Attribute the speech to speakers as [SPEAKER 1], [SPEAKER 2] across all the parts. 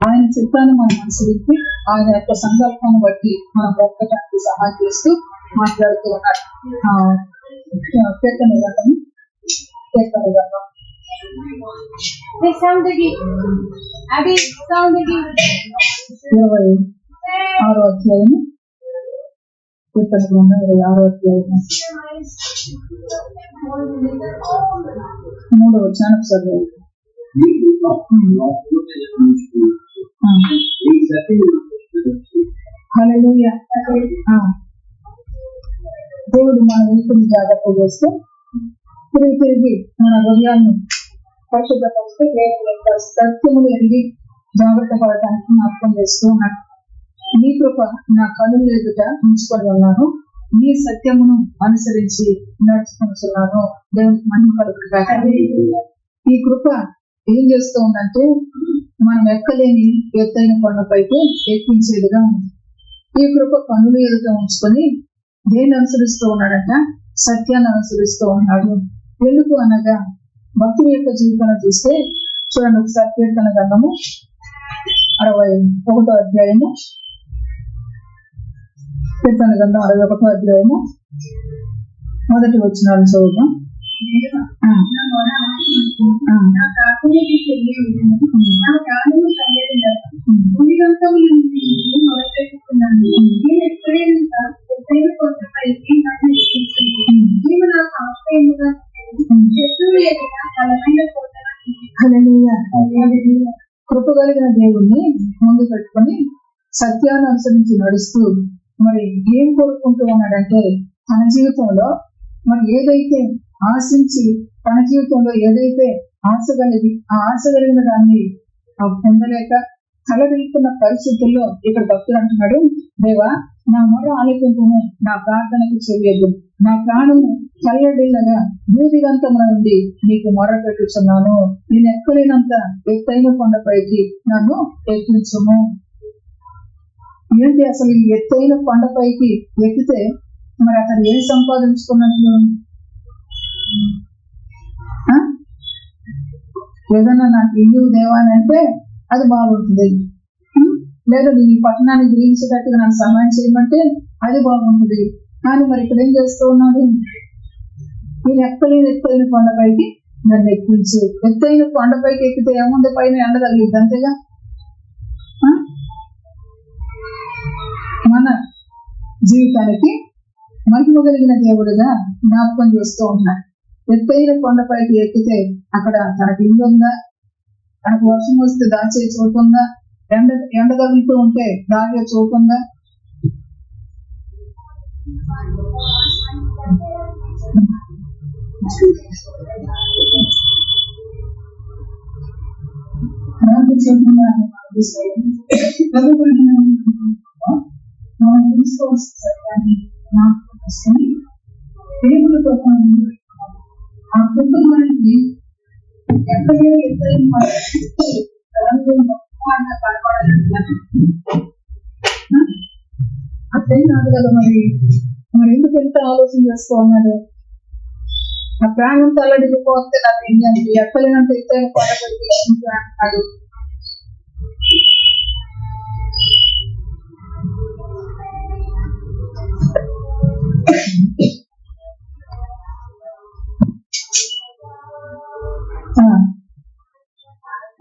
[SPEAKER 1] ఆయన చిత్తాన్ని మనం అనుసరించి ఆయన యొక్క సంకల్పాన్ని బట్టి మనం బ్రతకడానికి సహాయం చేస్తూ మాట్లాడుతూ ఉన్నారు. కీర్తన గ్రంథం 26వ అధ్యాయము, కీర్తన గ్రంథం 26వ అధ్యాయము 3వ వచనం చదవండి. హల్లెలూయా. దేవుడు మన వీటిని జాగ్రత్త చేస్తే తిరిగి మన హృదయాన్ని పరిశుద్ధపరిస్తే సత్యములు ఎరిగి జాగ్రత్త పడటానికి జ్ఞాపకం చేస్తూ ఉన్నాడు. నీ కృప నా కళ్ళు ఎదుట ఉంచుకొని ఉన్నాను, నీ సత్యమును అనుసరించి నడుచుకుంటున్నాను. దేవునికి మహిమ కలుగుగాక. ఈ కృప ఏం చేస్తూ ఉందంటే మనం ఎక్కలేని ఎత్తైన కొండపైకి ఎక్కించేదిగా ఉంది. ఈ కృప కన్నులు ఎదుట ఉంచుకొని దేన్ని అనుసరిస్తూ ఉన్నాడంట? సత్యాన్ని అనుసరిస్తూ ఉన్నాడు. ఎందుకు అనగా భక్తుల యొక్క జీవితాన్ని చూస్తే చూడండి ఒకసారి. కీర్తన గ్రంథము 61వ అధ్యాయము, కీర్తన గ్రంథం 61వ అధ్యాయము మొదటి వచనాలు చదువుతాం. కృప కలిగిన దేవుణ్ణి ముందు పెట్టుకొని సత్యాన్ని అనుసరించి నడుస్తూ మరి ఏం కోరుకుంటూ ఉన్నాడంటే తన జీవితంలో మరి ఏదైతే ఆశించి తన జీవితంలో ఏదైతే ఆశ కలిగిన దాన్ని పొందలేక కలగలుగుతున్న పరిస్థితుల్లో ఇక్కడ భక్తులు అంటున్నాడు, దేవా నా మొర ఆలకింపును, నా ప్రార్థనకు చెయ్యదు, నా ప్రాణము చల్లడిల్లగా భూదిగంతముల నుండి నీకు మొర పెట్టుచున్నాను, నేను ఎక్కలేనంత ఎత్తైన కొండపైకి నన్ను ఎక్కించుము. ఏంటి అసలు ఈ ఎత్తైన కొండపైకి ఎక్కితే మరి అతను ఏం సంపాదించుకున్నట్లు? ఏదన్నా నాకు ఇల్లు దేవాని అంటే అది బాగుంటుంది, లేదా నేను ఈ పట్టణాన్ని గ్రహించేటట్టుగా నాకు సహాయం చేయమంటే అది బాగుంటుంది. కానీ మరి ఇక్కడ ఏం చేస్తూ ఉన్నాడు? నేను ఎక్కలేని ఎత్తైన కొండపైకి నన్ను ఎక్కించు. ఎత్తైన కొండపైకి ఎక్కితే ఏముంది? పైన ఎండ తగిలిద్ది, అంతేగా. మన జీవితానికి మహిమ కలిగిన దేవుడుగా జ్ఞాపకం చేస్తూ ఉన్నాడు. ఎత్తైన కొండపైకి ఎక్కితే అక్కడ తనకి ఇల్లు ఉందా, తనకు వర్షం వస్తే దాచే చోటు ఉందా, ఎండ తగులుతూ ఉంటే దాగే చోటు ఉందా? మనం తీసుకోవాల్సింది దేవుడితో ఆ కుటుంబానికి ఎక్కడే ఎత్తైన అట్లే కాదు కదా. మరి ఎందుకు ఎంత ఆలోచన చేస్తూ ఉన్నాడు? నా ప్రాణం తల్లడిపోతే నాకు ఏం చేయాలి? ఎక్కలేనంత ఎత్తైన కొండపైకి అంటున్నాడు.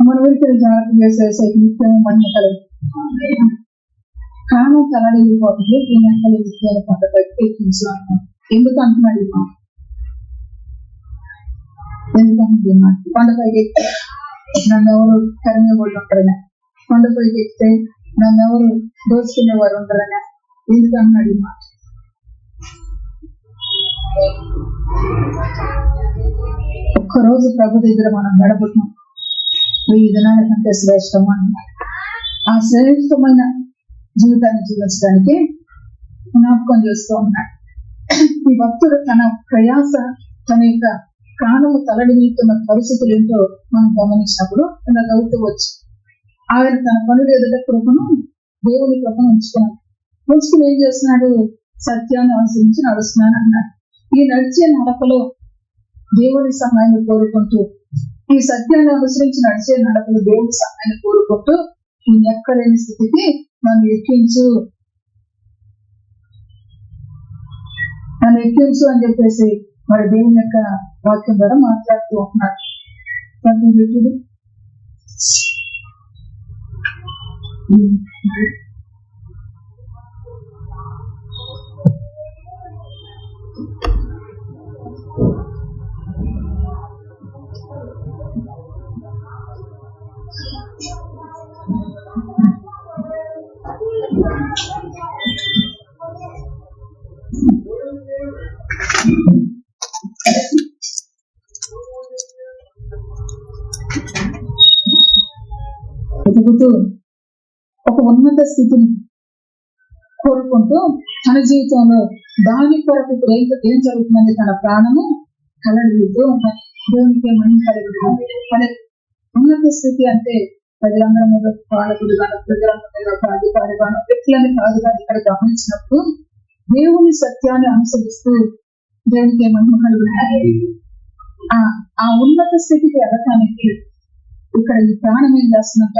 [SPEAKER 1] మన వీటిని జాగ్రత్త చేసే నిత్యం మహిమ కలదు. కారణం తలడిపోతుంది, ఈ నెక్కలు నిత్యాల కొండపైకి ఎక్కించాను. ఎందుకు అంటున్నాడు? ఎందుకంటున్నా కొండపైకి ఎక్కితే నన్ను ఎవరు కరిమేవాళ్ళు ఉంటారనే, కొండపైకి ఎక్కితే నన్ను ఎవరు దోచుకునేవారు ఉంటారనే. ఎందుకు అంటున్నాడు? ఒక్కరోజు ప్రభు దగ్గర మనం గడపటం 1000 దినాల కంటే శ్రేష్టం అన్నమాట. ఆ శ్రేష్టమైన జీవితాన్ని జీవించడానికి జ్ఞాపకం చేస్తూ ఉన్నాడు. ఈ భక్తుడు తన ప్రయాస, తన యొక్క ప్రాణము తలడిల్లుతున్న పరిస్థితులు ఏంటో మనం గమనించినప్పుడు ఇలా నవ్వుతూ వచ్చి ఆయన తన పనులు ఎదుట కృపను, దేవుని కృపను ఉంచుకుని ఏం చేస్తున్నాడు? సత్యాన్ని అనుసరించి నడుస్తున్నాను అన్నాడు. ఈ నడిచే నడకలో దేవుని సహాయాన్ని కోరుకుంటూ, ఈ సత్యాన్ని అనుసరించి నడిచే నడకలు దేవుని సహాయాన్ని కోరుకుంటూ నేను ఎక్కలేని స్థితికి నన్ను ఎక్కించు అని చెప్పేసి మరి దేవుని యొక్క వాక్యం ద్వారా మాట్లాడుతూ ఉంటున్నాడు. వెతుకుతూ ఒక ఉన్నత స్థితిని కోరుకుంటూ తన జీవితంలో దాని కొరకు ఏం జరుగుతుందంటే తన ప్రాణము కలగలుగుతూ ఉంటాయి. దేవునికి ఏమని కలుగుతుంది అనే ఉన్నత స్థితి అంటే ప్రజలందరి మీద పాలకుడు గాను ప్రజలందరి మీద అధికారి గాను వ్యక్తులని కాదు కానీ ఇక్కడ గమనించినప్పుడు దేవుని సత్యాన్ని అనుసరిస్తూ దేవునికి ఏమని కలుగుతుంది. ఆ ఉన్నత స్థితికి వెళ్ళటానికి ఇక్కడ ఈ ప్రాణం ఏం చేస్తున్నట్ట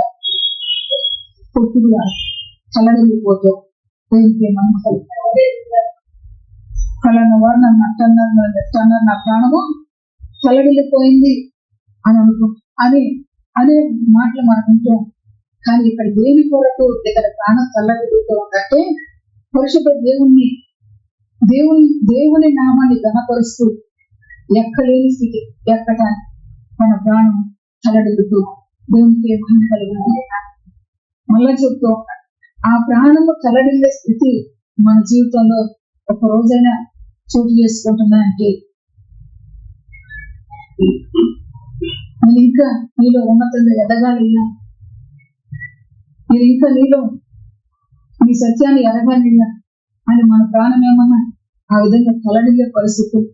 [SPEAKER 1] పొట్టుగా కలగలిగిపోతూ దేవునికి ఏమని కలుగుతుంది. ఫలానా వారు నన్ను అట్టన్నారు నా ప్రాణము కలగలిగిపోయింది అని అనే మాటలు మనం వింటాం. కానీ ఇక్కడ దేని కొరకు ఇక్కడ ప్రాణం కలగలుగుతూ ఉందంటే పరిశుద్ధ దేవుని నామాన్ని ఘనపరుస్తూ ఎక్కలేని స్థితి ఎక్కటానికి మన ప్రాణం కలగలుగుతూ దేవునికి ఏమని కలిగింది మళ్ళా చెప్తూ ఉంటాడు. ఆ ప్రాణము కలడిల్లే స్థితి మన జీవితంలో ఒక రోజైనా చోటు చేసుకుంటున్నా అంటే నేను ఇంకా నీలో ఉన్నతంగా ఎదగాలి, నేను ఇంకా నీలో నీ సత్యాన్ని ఎదగాలి అని మన ప్రాణం ఏమన్నా ఆ విధంగా కలడిల్లే పరిస్థితులు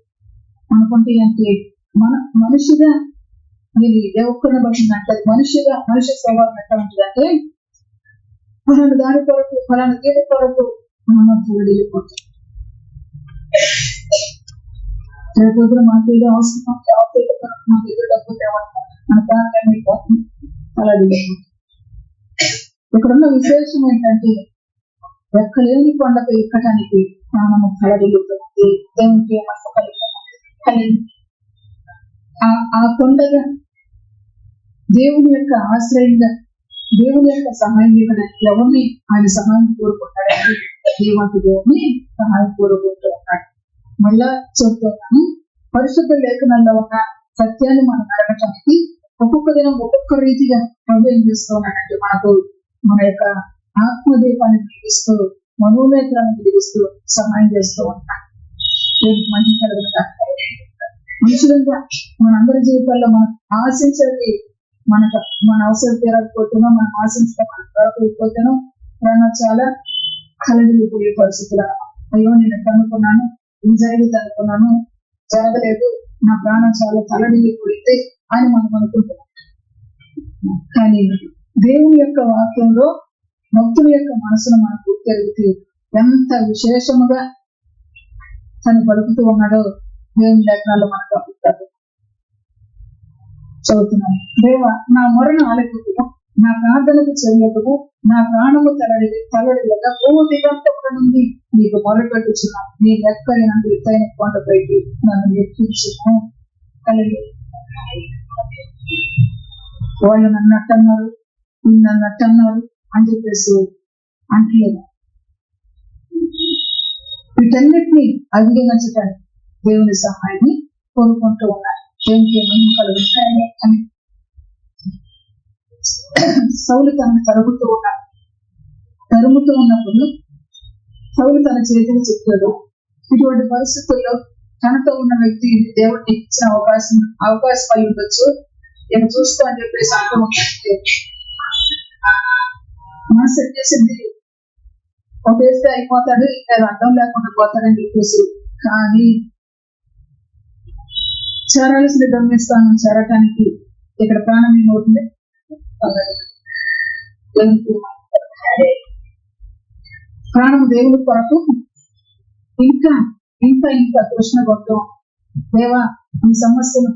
[SPEAKER 1] అనుకుంటే అంటే మనిషిగా నేను ఏ ఒక్కరిని బట్టినట్టు మనిషి స్వభావం ఎట్లా ఉంటుందంటే ఫలానా దాని కొరకు ఫలానా దీని కొరకు మనం కలడిల్లిపోతాం. రేపు మాకు ఏదో అవసరం మాకు ఏదో డబ్బు తేవాలి మన ప్రాంతం కలడిల్లిపోతాం. ఇక్కడున్న విశేషం ఏంటంటే ఎక్కలేని కొండకు ఎక్కడానికి ప్రాణము కలడిల్లుతుంది. దేవునికి కలిగి ఆ కొండగా దేవుని యొక్క ఆశ్రయంగా దేవుని యొక్క సహాయం ఎవరిని ఆయన సహాయం కోరుకుంటాడని దేవానికి దేవుని సహాయం కోరుకుంటూ ఉంటాడు. మళ్ళా చెప్తున్నాను, పరిశుద్ధ లేఖనాల్లో ఉన్న సత్యాన్ని మనం అడగటానికి ఒక్కొక్క దినం ఒక్కొక్క రీతిగా ప్రభు ఏం చేస్తూ ఉన్నాడంటే మనకు మన యొక్క ఆత్మదీపాన్ని వెలిగిస్తూ మనోనేత్రాన్ని వెలిగిస్తూ సహాయం చేస్తూ ఉంటాడు. దీనికి మంచి కలుగుతా మనుషులంగా మనందరి జీవితాల్లో మనం ఆశించేది మన అవసరం తీరకపోతేనో మనం ఆశించిన మన దొరకకపోతేనో చాలా కలగిలిపోయే పరిస్థితులు. అయ్యో నేను ఎట్లా అనుకున్నాను, ఇది జరిగింది అనుకున్నాను, జరగలేదు, నా ప్రాణం చాలా కలగిలిపోయింది అని మనం అనుకుంటున్నాం. కానీ దేవుని యొక్క వాక్యంలో భక్తుల యొక్క మనసును మనకు తెలిపి ఎంత విశేషముగా తను పలుకుతూ ఉన్నాడో దేవుని లేఖనాల్లో మనకు అప్పుతారు. చదువుతున్నాను. దేవ నా మొరను ఆలకింపుము, నా ప్రార్థనకు చెవియొగ్గుము, నా ప్రాణము తలడిల్లగా భూమి దిగంతముల నుండి నీకు మొరపెట్టుచున్నాను. నీ లెక్కలేనంత ఎత్తైన కొండపైకి నన్ను ఎక్కించుము. వాళ్ళు నన్ను అట్టన్నారు, నన్ను అట్టన్నారు అని చెప్పేసి అంటలేదు. వీటన్నిటినీ అధిగమించడానికి దేవుని సహాయాన్ని కోరుకుంటూ ఉన్నారు. దేవునికి మహిమ కలుగుతాయి అని సౌలు తనను తరుముతూ ఉన్నప్పుడు సౌలు తన చేతిని చెప్పాడు. ఇటువంటి పరిస్థితుల్లో తనతో ఉన్న వ్యక్తి దేవుడిని ఇచ్చిన అవకాశం అయి ఉండొచ్చు, నేను చూస్తూ అని చెప్పేసి అంటూ మనసు చేసింది ఒకేస్తే అయిపోతాడు, ఇంకా అర్థం లేకుండా పోతాడని చెప్పేసి. కానీ చేరాల్సిన గమ్యస్థానం చేరటానికి ఇక్కడ ప్రాణం ఏమవుతుంది, ప్రాణం దేవుడి కొరకు ఇంకా ఇంకా ఇంకా కృష్ణ గొప్పం. దేవా ఈ సమస్యను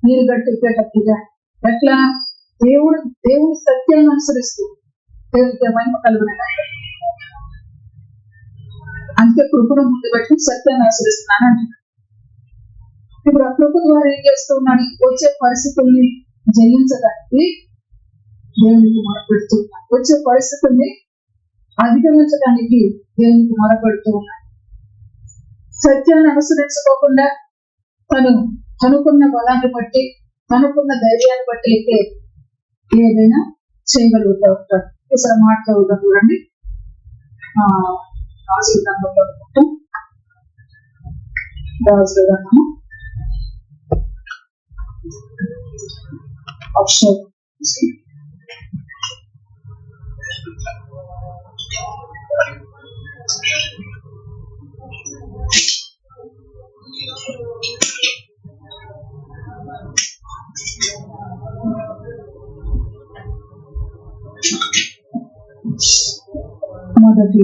[SPEAKER 1] మీరు గట్టెప్పేటట్టుగా ఎట్లా దేవుని సత్యాన్ని అనుసరిస్తూ దేవుడికి మహిమ కలుగునగా. అందుకే కృపను ముందు పెట్టి సత్యాన్ని అనుసరిస్తున్నాను అంటున్నాను. ఇప్పుడు ఆ కృప ద్వారా ఏం చేస్తూ ఉన్నాడు? వచ్చే పరిస్థితుల్ని జయించడానికి దేవునికి మొరపెడుతూ ఉన్నాడు. వచ్చే పరిస్థితుల్ని అధిగమించడానికి దేవునికి మొరపెడుతూ ఉన్నాడు. సత్యాన్ని అనుసరించుకోకుండా తనుకున్న బలాన్ని బట్టి, తనుకున్న ధైర్యాన్ని బట్టి అయితే ఏదైనా చేయగలుగుతూ ఉంటాడు. ఒకసారి మాట్లాడుతూ చూడండి. రాజుగాను అక్షర్ మొదటి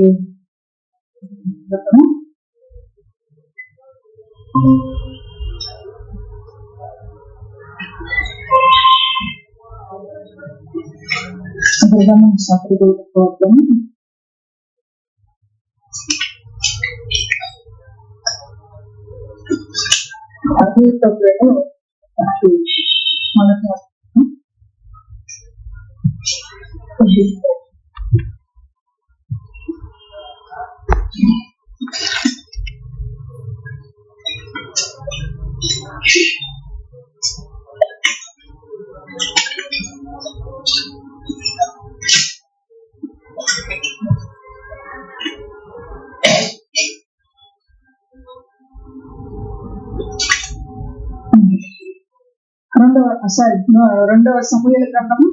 [SPEAKER 1] రెండవ సమూయేలు గ్రంథము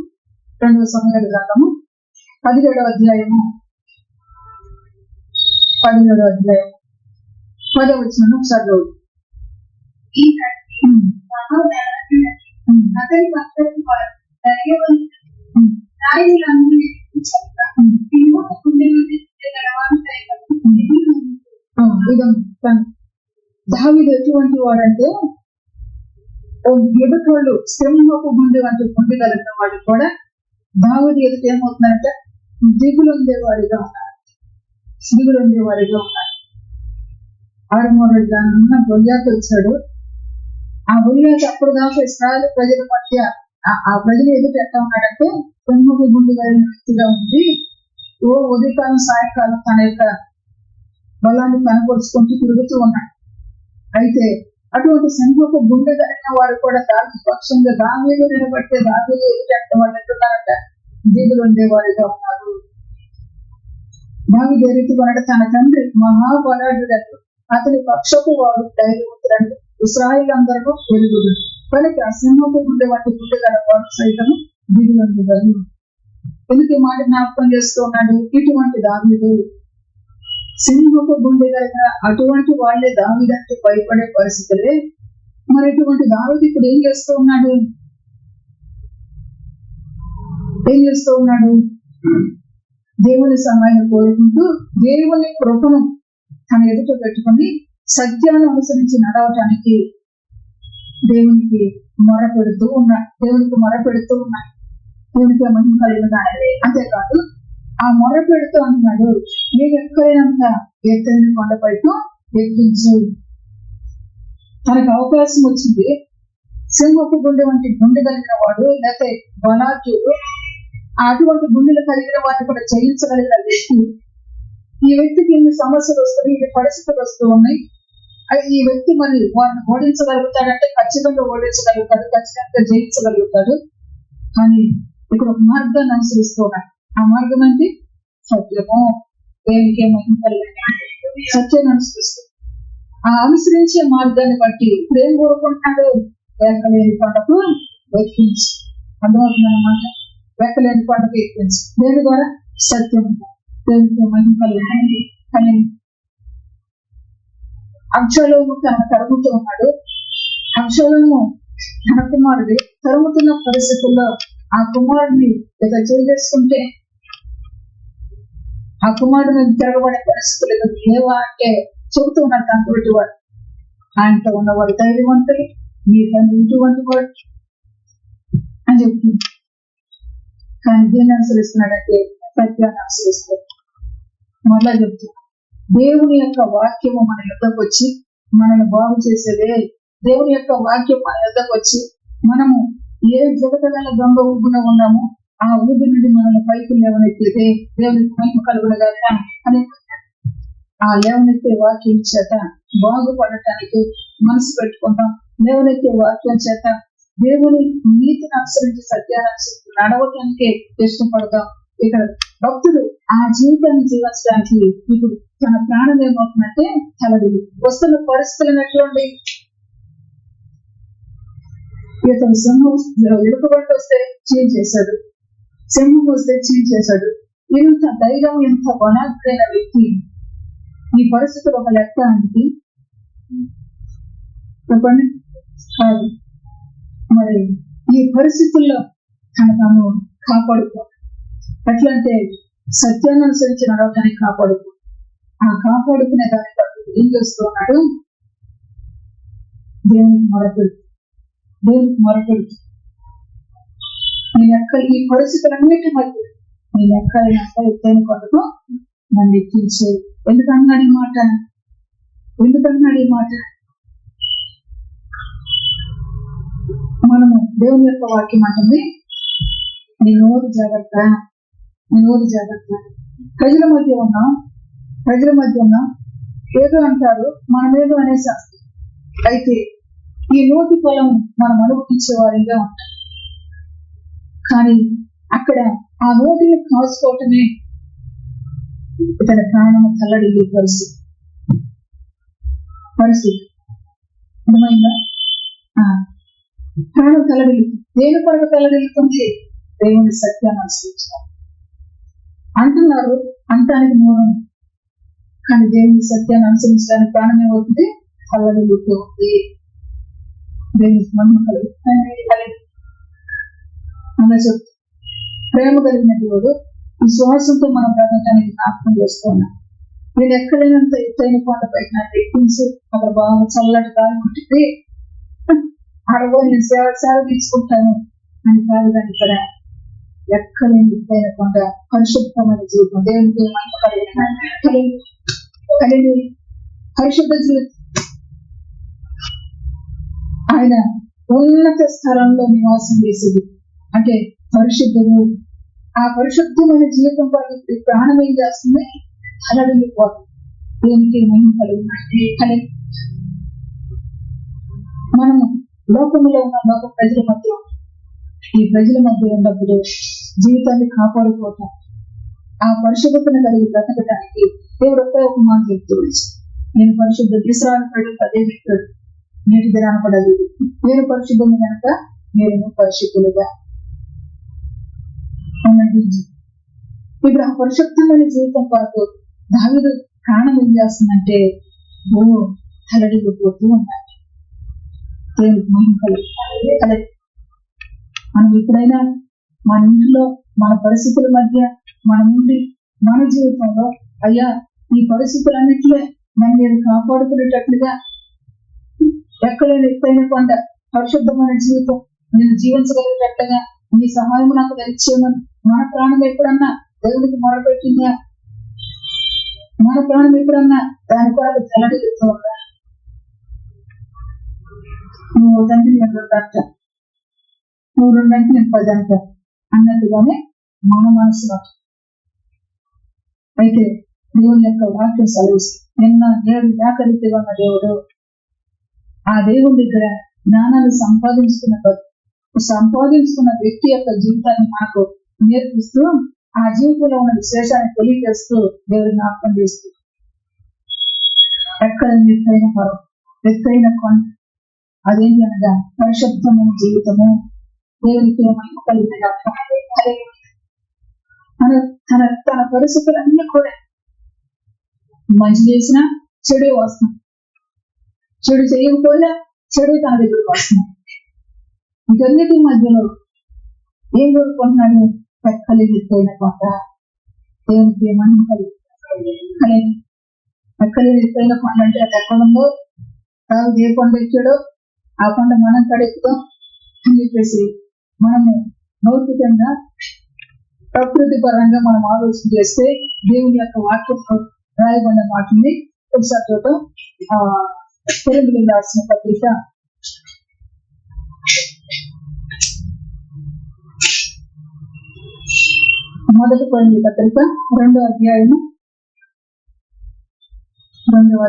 [SPEAKER 1] 17వ అధ్యాయము 10వ వచనం ఒకసారి దావీదు ఎటువంటి వాడంటే ఎదుటోళ్ళు సింహపు గుండె వంటి గుండె కలిగిన వాడు కూడా దావీదు ఎదుట ఏమవుతుందంటే దిగులు ఉండేవాడిగా ఉన్నారు. ఆరుమూడు దానిన్న గొల్యాతు వచ్చాడు. ఆ గొల్యాతు అప్పుడు దాకా ఇశ్రాయేలు ప్రజల మధ్య ఆ ప్రజలు ఎదుట ఎట్లా ఉన్నాడంటే సింహపు గుండె కలిగిన వ్యక్తిగా ఉంది. ఉదయకాలం సాయంకాలం తన యొక్క బలాన్ని కనపరుచుకుంటూ తిరుగుతూ ఉన్నాడు. అయితే అటువంటి సింహపు గుండె కలిగిన వారు కూడా దాని పక్షంగా దావీదు నిలబడితే దావీదు ఎదుట వాళ్ళు ఎట్టున్నారంట దిగులు ఉండేవారిగా ఉన్నారు. దావీదు ఎదుగుతున్నాడు. తన తండ్రి మహాబలాఢ్యుడు, అతని పక్షపు వారు ధైర్యవంతుడు, ఇశ్రాయేలు వెలుగుడు కనుక సింహపు గుండె వంటి గుండె గల వారు సైతం దిగులు ఉండేవారు. ఎందుకు ఈ మాట జ్ఞాపకం చేస్తూ ఉన్నాడు? ఇటువంటి దావీదు సింహపు గుండె కలిగిన అటువంటి వాళ్ళే దావీదంటే భయపడే పరిస్థితులే. మరి ఇటువంటి దావీదు ఇప్పుడు ఏం చేస్తూ ఉన్నాడు? దేవుని సహాయం కోరుకుంటూ దేవుని కృపను తన ఎదుట పెట్టుకుని సత్యాన్ని అనుసరించి నడవటానికి దేవునికి మొరపెడుతూ ఉన్నాడు. దేవునికి మహిమ కలిగిన ఆయనే. అంతేకాదు ఆ మొరపెడుతూ అంటున్నాడు, నీకు ఎక్కడైనంత ఎత్తైన కొండపైకి ఎక్కించు. తనకు అవకాశం వచ్చింది. సింహపు గుండె వంటి గుండె కలిగిన వాడు, లేకపోతే బలాఢ్యుడు, అటువంటి గుండెలు కలిగిన వాటిని కూడా జయించగలిగిన వ్యక్తి. ఈ వ్యక్తికి ఎన్ని సమస్యలు వస్తాయి, ఇన్ని పరిస్థితులు వస్తూ ఉన్నాయి. ఈ వ్యక్తి మరి వారిని ఓడించగలుగుతాడంటే ఖచ్చితంగా ఓడించగలుగుతాడు, ఖచ్చితంగా జయించగలుగుతాడు. కానీ ఇక్కడ ఒక మార్గాన్ని అనుసరిస్తూ ఉన్నాడు. ఆ మార్గం అంటే సత్యము. దేవునికి సత్యాన్ని అనుసరిస్తూ ఆ అనుసరించే మార్గాన్ని బట్టి ఇప్పుడు ఏం కోరుకుంటున్నాడు? ఎక్కలేని కొండకు ఎక్కించి. అర్థమవుతుందన్నమాట. ఎక్కలేని కొండకు ఎక్కించి దేని ద్వారా? సత్యం. దేవునికి మహిమ కలిగింది. కానీ అబ్షాలోము తన తరుగుతూ ఉన్నాడు. అబ్షాలోము తన కుమారుడి తరుగుతున్న పరిస్థితుల్లో ఆ కుమారుడిని ఇక చేసుకుంటే ఆ కుమారుడు తిరగబడే పరిస్థితులు ఇక లేవా అంటే చెబుతూ ఉన్నాడు. తనతోటి వాడు, ఆయనతో ఉన్నవాడు ధైర్యవంతులు, మీ తండ్రి ఇటువంటి వాడు అని చెప్తుంది. కానీ దేన్ని అనుసరిస్తున్నాడంటే సత్యాన్ని అనుసరిస్తాడు. మళ్ళా చెప్తున్నా, దేవుని యొక్క వాక్యము మన యుద్ధకు వచ్చి మనల్ని బాగు చేసేదే. దేవుని యొక్క వాక్యం మన యుద్ధకు వచ్చి మనము ఏ జగతగల దొంగ ఊబిన ఉన్నామో ఆ ఊబి నుండి మనల్ని పైకి లేవనెత్తితే దేవునికి మహిమ కలుగునగా అని ఆ లేవనెత్తే వాక్యం చేత బాగుపడటానికి మనసు పెట్టుకుంటాం. లేవనెత్తే వాక్యం చేత దేవుని నీతిని అనుసరించి సత్యాన్ని అనుసరించి నడవటానికి ఇష్టపడతాం. ఇక్కడ భక్తుడు ఆ జీవితాన్ని జీవించడానికి ఇప్పుడు తన ప్రాణం ఏమవుతుందంటే తలడిల్లి వస్తున్న పరిస్థితులను ఎట్లుండి, ఇతను సింహం ఎలుకబంటి వస్తే చేంజ్ చేశాడు, సింహం వస్తే చేంజ్ చేశాడు. ఇంత ధైర్యం, ఇంత బలాత్రైన వ్యక్తి ఈ పరిస్థితులు ఒక లెక్క అంటే చెప్పండి కాదు. మరి ఈ పరిస్థితుల్లో తను కాపాడుకో, ఎట్లా అంటే సత్యాన్ని అనుసరించి నడవటానికి కాపాడుకో. ఆ కాపాడుకునే దాన్ని బట్టి ఏం చేస్తున్నాడు, దేవునికి మొరపెడుతూ నేను ఎక్కడ ఈ పరిస్థితులన్నిటి మధ్య నేను ఎక్కడైనా ఎత్తైన కొరకు నన్ను ఎక్కించు. ఎందుకన్నాడు ఈ మాట? మనము దేవుని యొక్క వాక్యం అంటుంది, నీ నోరు జాగ్రత్త. ప్రజల మధ్య ఉన్నాం, ఏదో అంటారు, మనం ఏదో అనేసాం. అయితే ఈ నోటి ఫలం మనం అనుభవించే వారిగా ఉంటాం. కానీ అక్కడ ఆ నోటిని కాసుకోవటమే ఇతని ప్రాణము తల్లడిల్లి పరిస్థితి అర్థమైందా? ప్రాణం తల్లడిల్లుతుంది. దేని కొరకు తల్లడిల్లుతుంది? దేవుని సత్యాన్ని అనుసరించాలి అంటున్నారు, అంటానికి మూలం. కానీ దేవుని సత్యాన్ని అనుసరించడానికి ప్రాణం ఏమవుతుంది? తల్లడిల్లుతుంది. దేవునికి మహిమ కలుగుతుంది. అలా చెప్తూ ప్రేమ కలిగిన దేవుడు విశ్వాసంతో మనం బ్రతకడానికి జ్ఞాపకం చేస్తున్నాం. నేను ఎక్కడైనంత ఎత్తైన కొండ పైకి నాకు ఎక్కించు, అక్కడ బాగా చల్లటి గాలి ఉంటుంది, అడగో నేను సేవ తీసుకుంటాను అని కాదు. కానీ ఇక్కడ ఎక్కలేని ఎత్తైన కొండ పరిశుద్ధమైన జీవితం, దేవునికి కలిగి పరిశుద్ధ జీవితం. ఆయన ఉన్నత స్థలంలో నివాసం చేసేది అంటే పరిశుద్ధము. ఆ పరిశుద్ధమైన జీవితం పడి ప్రాణం ఏం చేస్తుంది? తలడిల్లిపోతుంది. దేవునికి మహిమ కలిగి మనము లోకంలో ఉన్న లోక ప్రజల మధ్య, ఈ ప్రజల మధ్య ఉన్నప్పుడు జీవితాన్ని కాపాడుకోవటం, ఆ పరిశుద్ధతను కలిగి బ్రతకటానికి దేవుడు ఒకే ఒక మాట చెప్తాడు, నేను పరిశుద్ధ విశ్రాంతి ప్రజలకు అదే చెప్తాడు. నేటి దినాన పడదు, నేను పరిశుద్ధము కనుక నేను పరిశుద్ధులుగా. ఇప్పుడు ఆ పరిశుద్ధమైన జీవితం కొరకు దావీదు ప్రాణం ఏం చేస్తుందంటే తలడిల్లిపోతూ ఉన్నాయి. దేవునికి మహిమ కలుగుతుంది. మనం ఎప్పుడైనా మన ఇంట్లో మన పరిస్థితుల మధ్య మనం ఉండి మన జీవితంలో అయ్యా ఈ పరిస్థితులన్నింటిలో నన్ను నేను కాపాడుకునేటట్లుగా ఎక్కడైనా ఎత్తైన కొండ పరిశుద్ధమైన జీవితం నేను జీవించగలిగేటట్టుగా నీ సహాయం నాకు దయచేయమని మన ప్రాణం ఎప్పుడన్నా దేవుడికి మొరపెట్టిందా? మన ప్రాణం ఎప్పుడన్నా దాని కొరకు తలడిల్లుతూ ఉందా? నువ్వు తండ్రి నేను రెండంట, నువ్వు రెండంటే నేను 10 అంట అన్నట్టుగానే మన మనసులో. అయితే దేవుని యొక్క వాక్యం సెలవిస్తుంది, నిన్న నేడు ఏకరీతిగా ఉన్న దేవుడు. ఆ దేవుడి దగ్గర జ్ఞానాన్ని సంపాదించుకున్న వ్యక్తి యొక్క జీవితాన్ని మనకు నేర్పిస్తూ ఆ జీవితంలో ఉన్న విశేషాన్ని తెలియజేస్తూ దేవుడు జ్ఞాపకం చేస్తూ ఎక్కడ ఎత్తైన పరం ఎత్తైన కొండ అదేంటి అనగా పరిశుద్ధము జీవితము. దేవునికి మహిమ కలిగిన తన పరిస్థితులన్నీ కూడా మంచి చేసినా చెడు వస్తుంది, చెడు చేయకపోయినా చెడు తన దగ్గరకు వస్తుంది. వీటన్నిటి మధ్యలో ఏం కోరుకుంటున్నాడు? ఎక్కలేనిపోయిన కొండ. దేవునికి మహిమ కలిగి ఎక్కలేనిపోయిన కొండ అంటే అది ఎక్కడుందో కాదు, ఏ కొండ ఎక్కాడో ఆ కొండ మనం కడెక్కుతాం అని చెప్పేసి మనము నౌతికంగా ప్రకృతి పరంగా మనం ఆలోచన చేస్తే దేవుని యొక్క వాక్యం రాయబడిన వాటిని ఒకసారి చూద్దాం. తెలుగులో రాసిన పత్రిక 1 కొరింథీ పత్రిక 2వ అధ్యాయము 10వ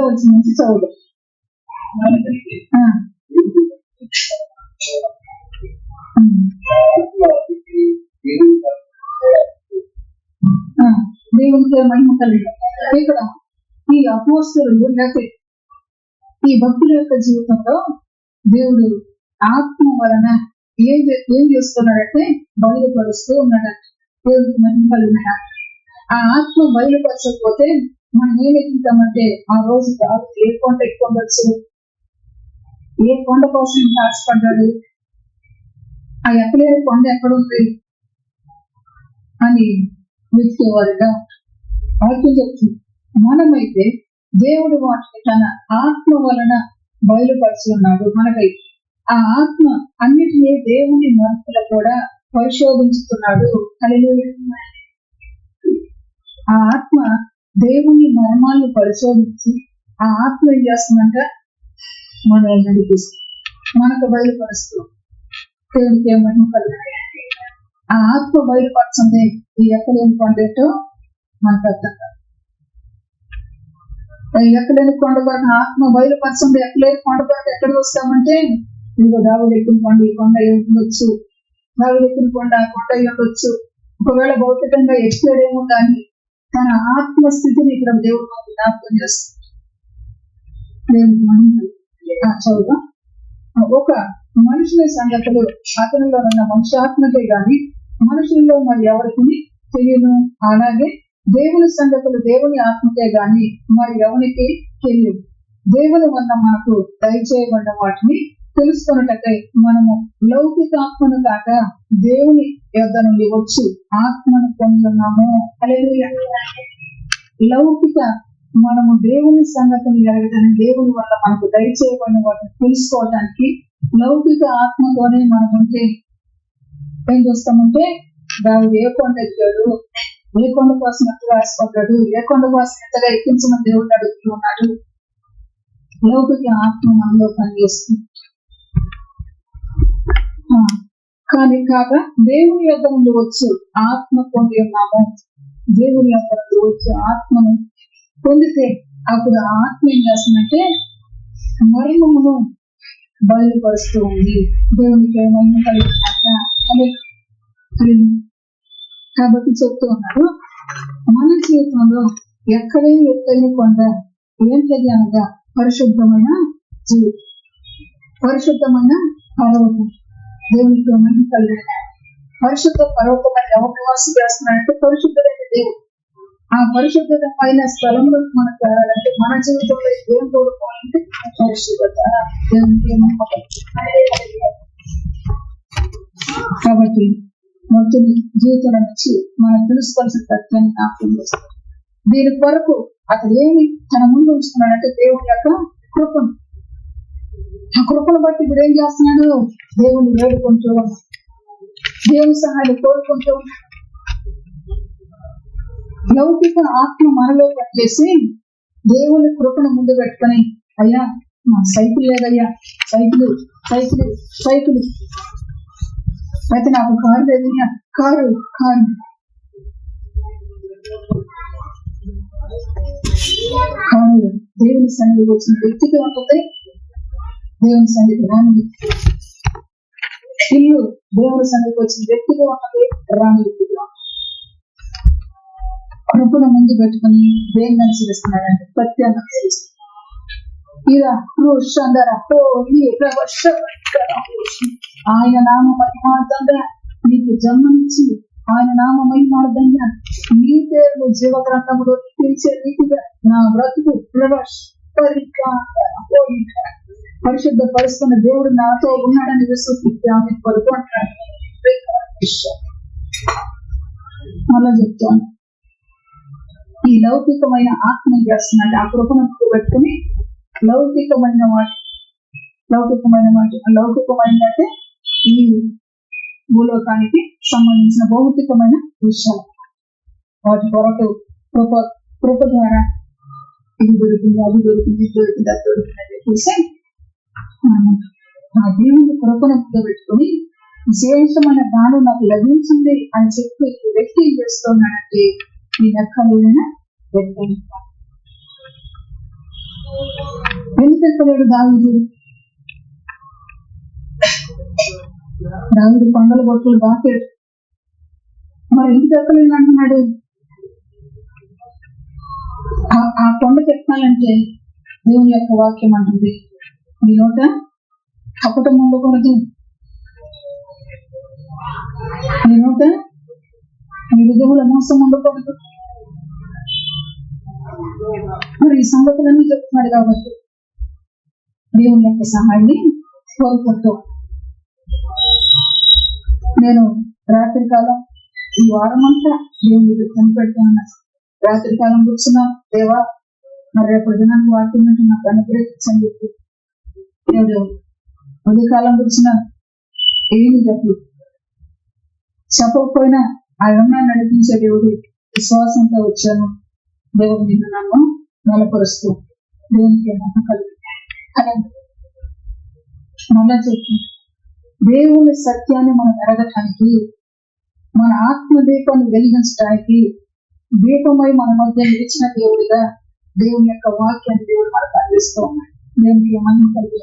[SPEAKER 1] వచనం నుంచి చదువుదాం. దేవునికి మహిమ కలిగి ఇక్కడ ఈ అపోస్తలులు లేక ఈ భక్తుల యొక్క జీవితంలో దేవుడు ఆత్మ వలన ఏం చేస్తున్నాడంటే బయలుపరుస్తూ ఉన్నాడంట. దేవుడికి మహిమ కలిగిన ఆ ఆత్మ బయలుపరచకపోతే మనం ఏం ఎక్కుతామంటే ఆ రోజు కాదు ఏ కొండ ఎక్కుండొచ్చు, ఏ కొండ కోసం ఆశపడ్డాడు, ఆ ఎక్కలేని కొండ ఎక్కడుంది అని వెతికేవారుగా వాక్యం చెప్తుంది. మనమైతే దేవుడు వాటిని తన ఆత్మ వలన బయలుపరిచి ఉన్నాడు. మనకై ఆ ఆత్మ అన్నిటినీ దేవుని మనసులో కూడా పరిశోధించుతున్నాడు. హల్లెలూయా. ఆ ఆత్మ దేవుని మర్మాలను పరిశోధించి ఆ ఆత్మ ఏం చేస్తుందంట, మనల్ని నడిపిస్తుంది, మనకు బయలుపరుస్తూ. దేవునికి ఏమన్నా కలిగి ఆ ఆత్మ బయలుపరచండి ఈ ఎక్కలేని కొండేటో మనకు అర్థం కాదు. ఎక్కలేని కొండ కొరకు ఆత్మ బయలుపరచండి. ఎక్కలేని కొండ కొరకు ఎక్కడికి వస్తామంటే ఇంకో దావుడు ఎక్కిన కొండ ఈ కొండ ఉండొచ్చు, దావుడు ఎక్కిన కొండ ఆ కొండ ఉండొచ్చు. ఒకవేళ భౌతికంగా ఎక్కాడేమో కానీ తన ఆత్మస్థితిని ఇక్కడ దేవుడు మనకు జ్ఞాపకం చేస్తుంది. చదువుగా ఒక మనుషుల సంగతులు అతనిలో ఉన్న మనుషాత్మకే గాని మనుషుల్లో మరి ఎవరికి తెలియను. అలాగే దేవుని సంగతులు దేవుని ఆత్మకే గాని మరి ఎవరికి తెలియదు. దేవుని వల్ల మనకు దయచేయబడిన వాటిని తెలుసుకున్నటకై మనము లౌకిక ఆత్మను కాక దేవుని యొద్ద నుండి వచ్చి ఆత్మను పొందుతున్నాము. హల్లెలూయా. లౌకిక మనము దేవుని సంగతిని ఎరగదని దేవుని వల్ల మనకు దయచేయబడిన వాటిని తెలుసుకోవడానికి లౌకిక ఆత్మతోనే మనం ఉంటే ఏం చేస్తామంటే దాన్ని ఏ కొండ ఎక్కాడు, ఏ కొండ కోసం ఎంతగా ఆశపడ్డాడు, ఏ కొండ కోసం ఎంతగా ఎక్కించమని దేవుడు అడుగుతూ ఉన్నాడు. లౌకిక ఆత్మ మనలో పనిచేస్తుంది. కానీ కాక దేవుని యొద్ద నుండి వచ్చి ఆత్మ పొంది ఉన్నాము. దేవుని యొద్ద నుండి వచ్చి ఆత్మను పొందితే అప్పుడు ఆత్మ ఏం చేస్తుందంటే మర్మమును బయలుపరుస్తూ ఉంది. దేవునికి ఏమైనా కలిగి కాబట్టి చెప్తూ ఉన్నారు, మన జీవితంలో ఎక్కడే ఎత్తైన కొండ ఏంటది అనగా పరిశుద్ధమైన జీవితం, పరిశుద్ధమైన పర్వతం. దేవునికి ఏమైనా కలిగిన పరిశుద్ధ పర్వతమైన ఎవరు నివాసం చేస్తున్నారంటే పరిశుద్ధమైన దేవుడు. ఆ పరిశుద్ధత పైన స్థలంలో మనకు చేరాలంటే మన జీవితంలో ఏం కోరుకోవాలంటే పరిశుద్ధత. కాబట్టి మొత్తం జీవితంలో నుంచి మనం తెలుసుకోవాల్సిన తత్వాన్ని జ్ఞాపకం చేస్తాం. దీని కొరకు అతడు ఏమి తన ముందు ఉంచుకున్నాడంటే దేవుని యొక్క కృపను. ఆ కృపను బట్టి ఇప్పుడు ఏం చేస్తున్నాడు, దేవుని వేడుకుంటూ దేవుని సహాయాన్ని కోరుకుంటూ లౌకిక ఆత్మ మనలో పనిచేసి దేవుని కృపను ముందు పెట్టుకొని, అయ్యా మా సైకిల్ లేదయ్యా, సైకిల్ సైకిల్ సైకిల్ అయితే నాకు కారు లేదయ్యా, కారు కారు కారు దేవుని సన్నిధికి వచ్చిన వ్యక్తికి ఉంటుంది. దేవుని సన్నిధికి రాని ఇల్లు దేవుని సన్నిధికి వచ్చిన వ్యక్తికి ఉంటుంది, రాని వ్యక్తికి కృపను ముందు పెట్టుకుని దేన్ని అనుసరిస్తున్నాడంటే సత్యాన్ని అనుసరిస్తున్నాడు. ఆయన నామ మహిమార్థంగా నీకు జన్మనిచ్చి ఆయన నామ మహిమార్థంగా నీ పేరు జీవ గ్రంథంలో పిలిచే రీతిగా నా బ్రతుకు పరిశుద్ధ పరుస్తున్న దేవుడు నాతో ఉన్నాడని విశ్వసిస్తే ఆమె పడుకుంటాడు. అలా చెప్తాను. ఈ లౌకికమైన ఆత్మ చేస్తున్నాడు. ఆ కృపను పెట్టుకుని లౌకికమైన వాటి లౌకికమైనదంటే ఈ భూలోకానికి సంబంధించిన భౌతికమైన విషయాలు. వాటి కొరకు కృప ద్వారా ఇది దొరికింది, అది దొరికింది, ఇది దొరికింది, అది దొరికింది అని చెప్పేసి ఆ దేవుని కృపను పెట్టుకుని విశేషమైన దానం నాకు లభించింది అని చెప్పి వ్యక్తి ఏం చేస్తున్నాడంటే ఈ లెక్కలైన వ్యక్తి. ఎందుకు ఎక్కలేడు దావీదు కొండల బొట్టులు దాటాడు, మరి ఎందుకు ఎక్కలేడు అంటున్నాడు? ఆ కొండకు ఎక్కాలంటే దేవుని యొక్క వాక్యం అంటుంది, మీ నోట కపటం ఉండకూడదు, మీ నోట మీ విధముల మోసం ఉండకూడదు. మరి ఈ సంగతులన్నీ చెప్తున్నాడు కాబట్టి దేవుని యొక్క సహాయాన్ని కోరుకుంటూ నేను రాత్రి కాలం ఈ వారం అంతా దేవుని కనిపెడుతున్నా. రాత్రి కాలం కూర్చున్నా, దేవా మరి రేపు దినానికి వాక్యం అంటే నాకు అనుగ్రహించని చెప్పి దేవుడు ఉదయకాలం కూర్చున్నా ఏమి చెప్పకపోయినా ఆయన నడిపించే దేవుడు విశ్వాసంతో వచ్చాను. దేవుడు నిన్ను నన్ను బలపరుస్తూ దేవునికి మళ్ళా చెప్పి దేవుని సత్యాన్ని మనం ఎరగటానికి, మన ఆత్మ దీపాన్ని వెలిగించడానికి దీపమై మన మధ్య నిలిచిన దేవుడిగా దేవుని యొక్క వాక్యాన్ని దేవుడు మనకు అందిస్తూ ఉన్నాడు. దేవునికి మనం కలిగి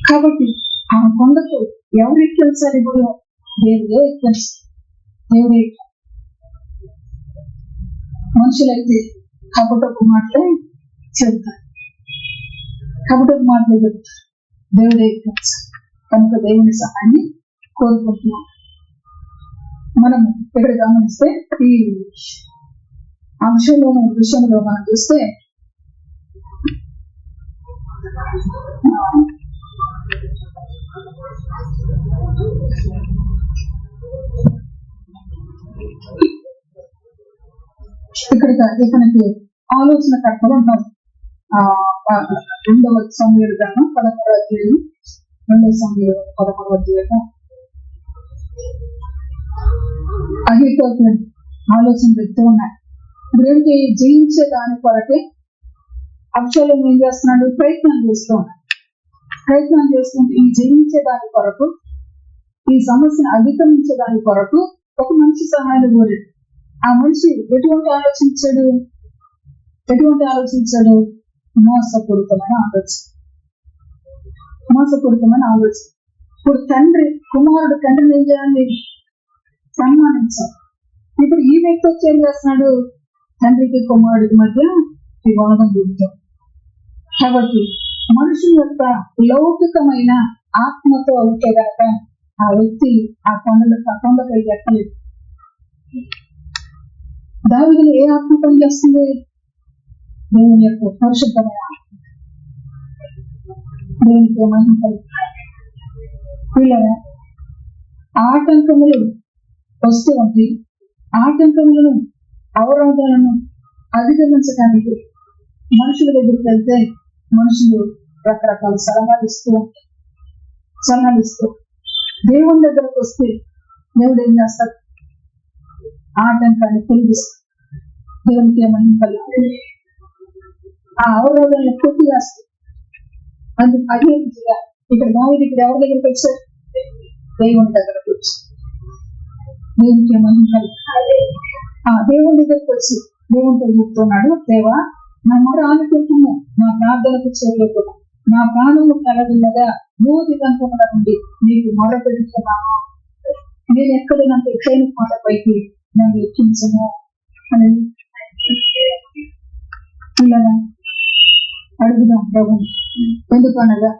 [SPEAKER 1] కాబట్టి ఆ కొండకు ఎవరు ఎక్కించాలి? ఇప్పుడు దేవుడే ఎక్కించాలి. దేవుడే మనుషులైతే కపటపు మాటలే చెబుతారు, కపటపు మాటలే చెబుతారు. దేవుడే ఎక్కించాలి. కనుక దేవుని సహాయాన్ని కోరుకుంటున్నాం. మనం ఇక్కడ గమనిస్తే ఈ అంశంలో విషయంలో మనం చూస్తే ఇతనికి ఆలోచన కర్తలు ఉన్నారు. 2వ సమూయేలు గ్రంథం 11వ అధ్యాయం, 2వ సమూయేలు 11వ అధ్యాయం అహీతోపెలు ఆలోచన పెడుతూ ఉన్నాయి. ఇప్పుడేంటి, జయించే దాని కొరకే అబ్షాలోము ఏం చేస్తున్నాడు? ప్రయత్నం చేస్తూ ఈ జయించే దాని కొరకు, ఈ సమస్యను అధిగమించే దాని కొరకు ఒక మనిషి సహాయం కోరాడు. ఆ మనిషి ఎటువంటి ఆలోచించాడు? మోసపూరితమైన ఆలోచన. ఇప్పుడు కుమారుడు తండ్రిని ఏం చేయాలి? సన్మానించాలి. ఇప్పుడు ఈ వ్యక్తి వచ్చి ఏం చేస్తున్నాడు? తండ్రికి కుమారుడికి మధ్య వివాదం జరుగుతుంది. కాబట్టి మనుషుల యొక్క లౌకికమైన ఆత్మతో ఉంటే కనుక ఆ వ్యక్తి ఆ కొండపై ఎక్కలేదు. దావీదుని ఏ ఆత్మ పని చేస్తుంది? దేవుని యొక్క పరిశుద్ధమైన ఆత్మ. దేవునికి మహిమ కలుగుతుంది. ఆటంకములు వస్తూ ఉంటే ఆటంకములను, అవరోధాలను అధిగమించడానికి మనుషుల దగ్గరికి వెళ్తే మనుషులు రకరకాల సలహాలు ఇస్తూ దేవుని దగ్గరకు వస్తే దేవుడు ఏం చేస్తాడు? ఆటంకాన్ని తొలగిస్తాడు. దేవునికి ఏమని కలుగుతుంది? ఆ అవరోధాలను కొట్టి వేస్తాడు. అందుకు అదే ఇక్కడ దావీదు ఇక్కడ ఎవరి దగ్గరికి వచ్చారు? దేవుని దగ్గరకు వచ్చి దేవునికి ఏమని కలుగుతుంది? దేవుని దగ్గరకు వచ్చి దేవునితో చెప్తున్నాడు, దేవా నా మొర ఆలకించుము, నా ప్రార్థనకు చేరుకున్నాను, నా ప్రాణము కలగున్నగా భూదిగంతముల నుండి నీకు మొర పెడుతున్నాను. నేను ఎక్కడినంత ఎక్కైన కొండపైకి నన్ను ఎక్కించను అని అడుగుదాం ప్రభుని. ఎందుకనగా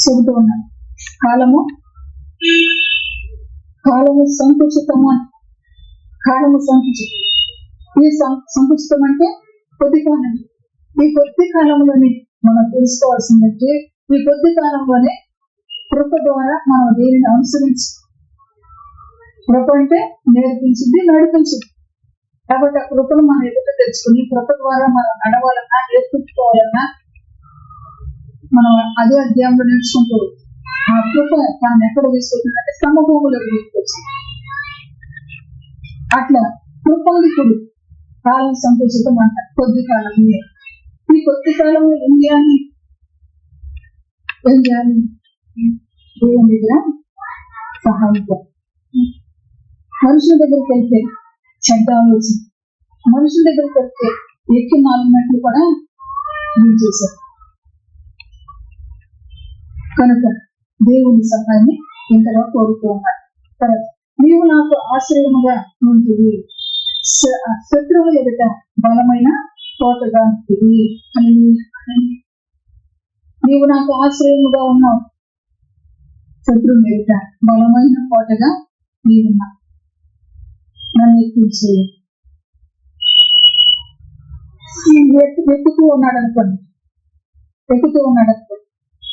[SPEAKER 1] చెబుతూ ఉన్నాను, కాలము సంకుచితము అని. కాలము సంకుచితం. ఈ సంకుచితం అంటే కొద్ది కాలం. ఈ కొద్ది కాలంలోనే మనం తెలుసుకోవాల్సిందంటే, ఈ కొద్ది కాలంలోనే కృప ద్వారా మనం దేనిని అనుసరించి, కృప అంటే నేర్పించింది, నడిపించింది. కాబట్టి ఆ కృపను మనం ఎదుట తెచ్చుకుని కృప ద్వారా మనం నడవాలన్నా, నేర్పించుకోవాలన్నా మనం అదే అధ్యాయంలో నేర్చుకుంటూ ఆ కృప తాను ఎక్కడ తీసుకొచ్చిందంటే సమభూములకు తీసుకొచ్చింది. అట్లా కృపాలికుడు కాలం సంకోచితం అంట. కొద్ది కాలం ఈ కొద్ది కాలంలో ఏం చేయాలి? దేవుని దగ్గర సహాయం. మనుషుల దగ్గరికి వెళ్తే చెడ్డ ఆలోచన, మనుషుల దగ్గరికి వెళ్తే ఎక్కి మాలినట్లు కూడా నేను చేశాను. కనుక దేవుని సహాయాన్ని ఎంతగా కోరుతూ ఉన్నాడు. తర్వాత నీవు నాకు ఆశ్రయముగా ఉంటుంది, శత్రువుల ఎదుట బలమైన కోటగా ఉంటుంది అని. నీవు నాకు ఆశ్రయముగా ఉన్నావు, శత్రువుల ఎదుట బలమైన కోటగా నీవున్నావు. నన్ను ఎక్కించి ఎక్కుతూ ఉన్నాడు అనుకోండి,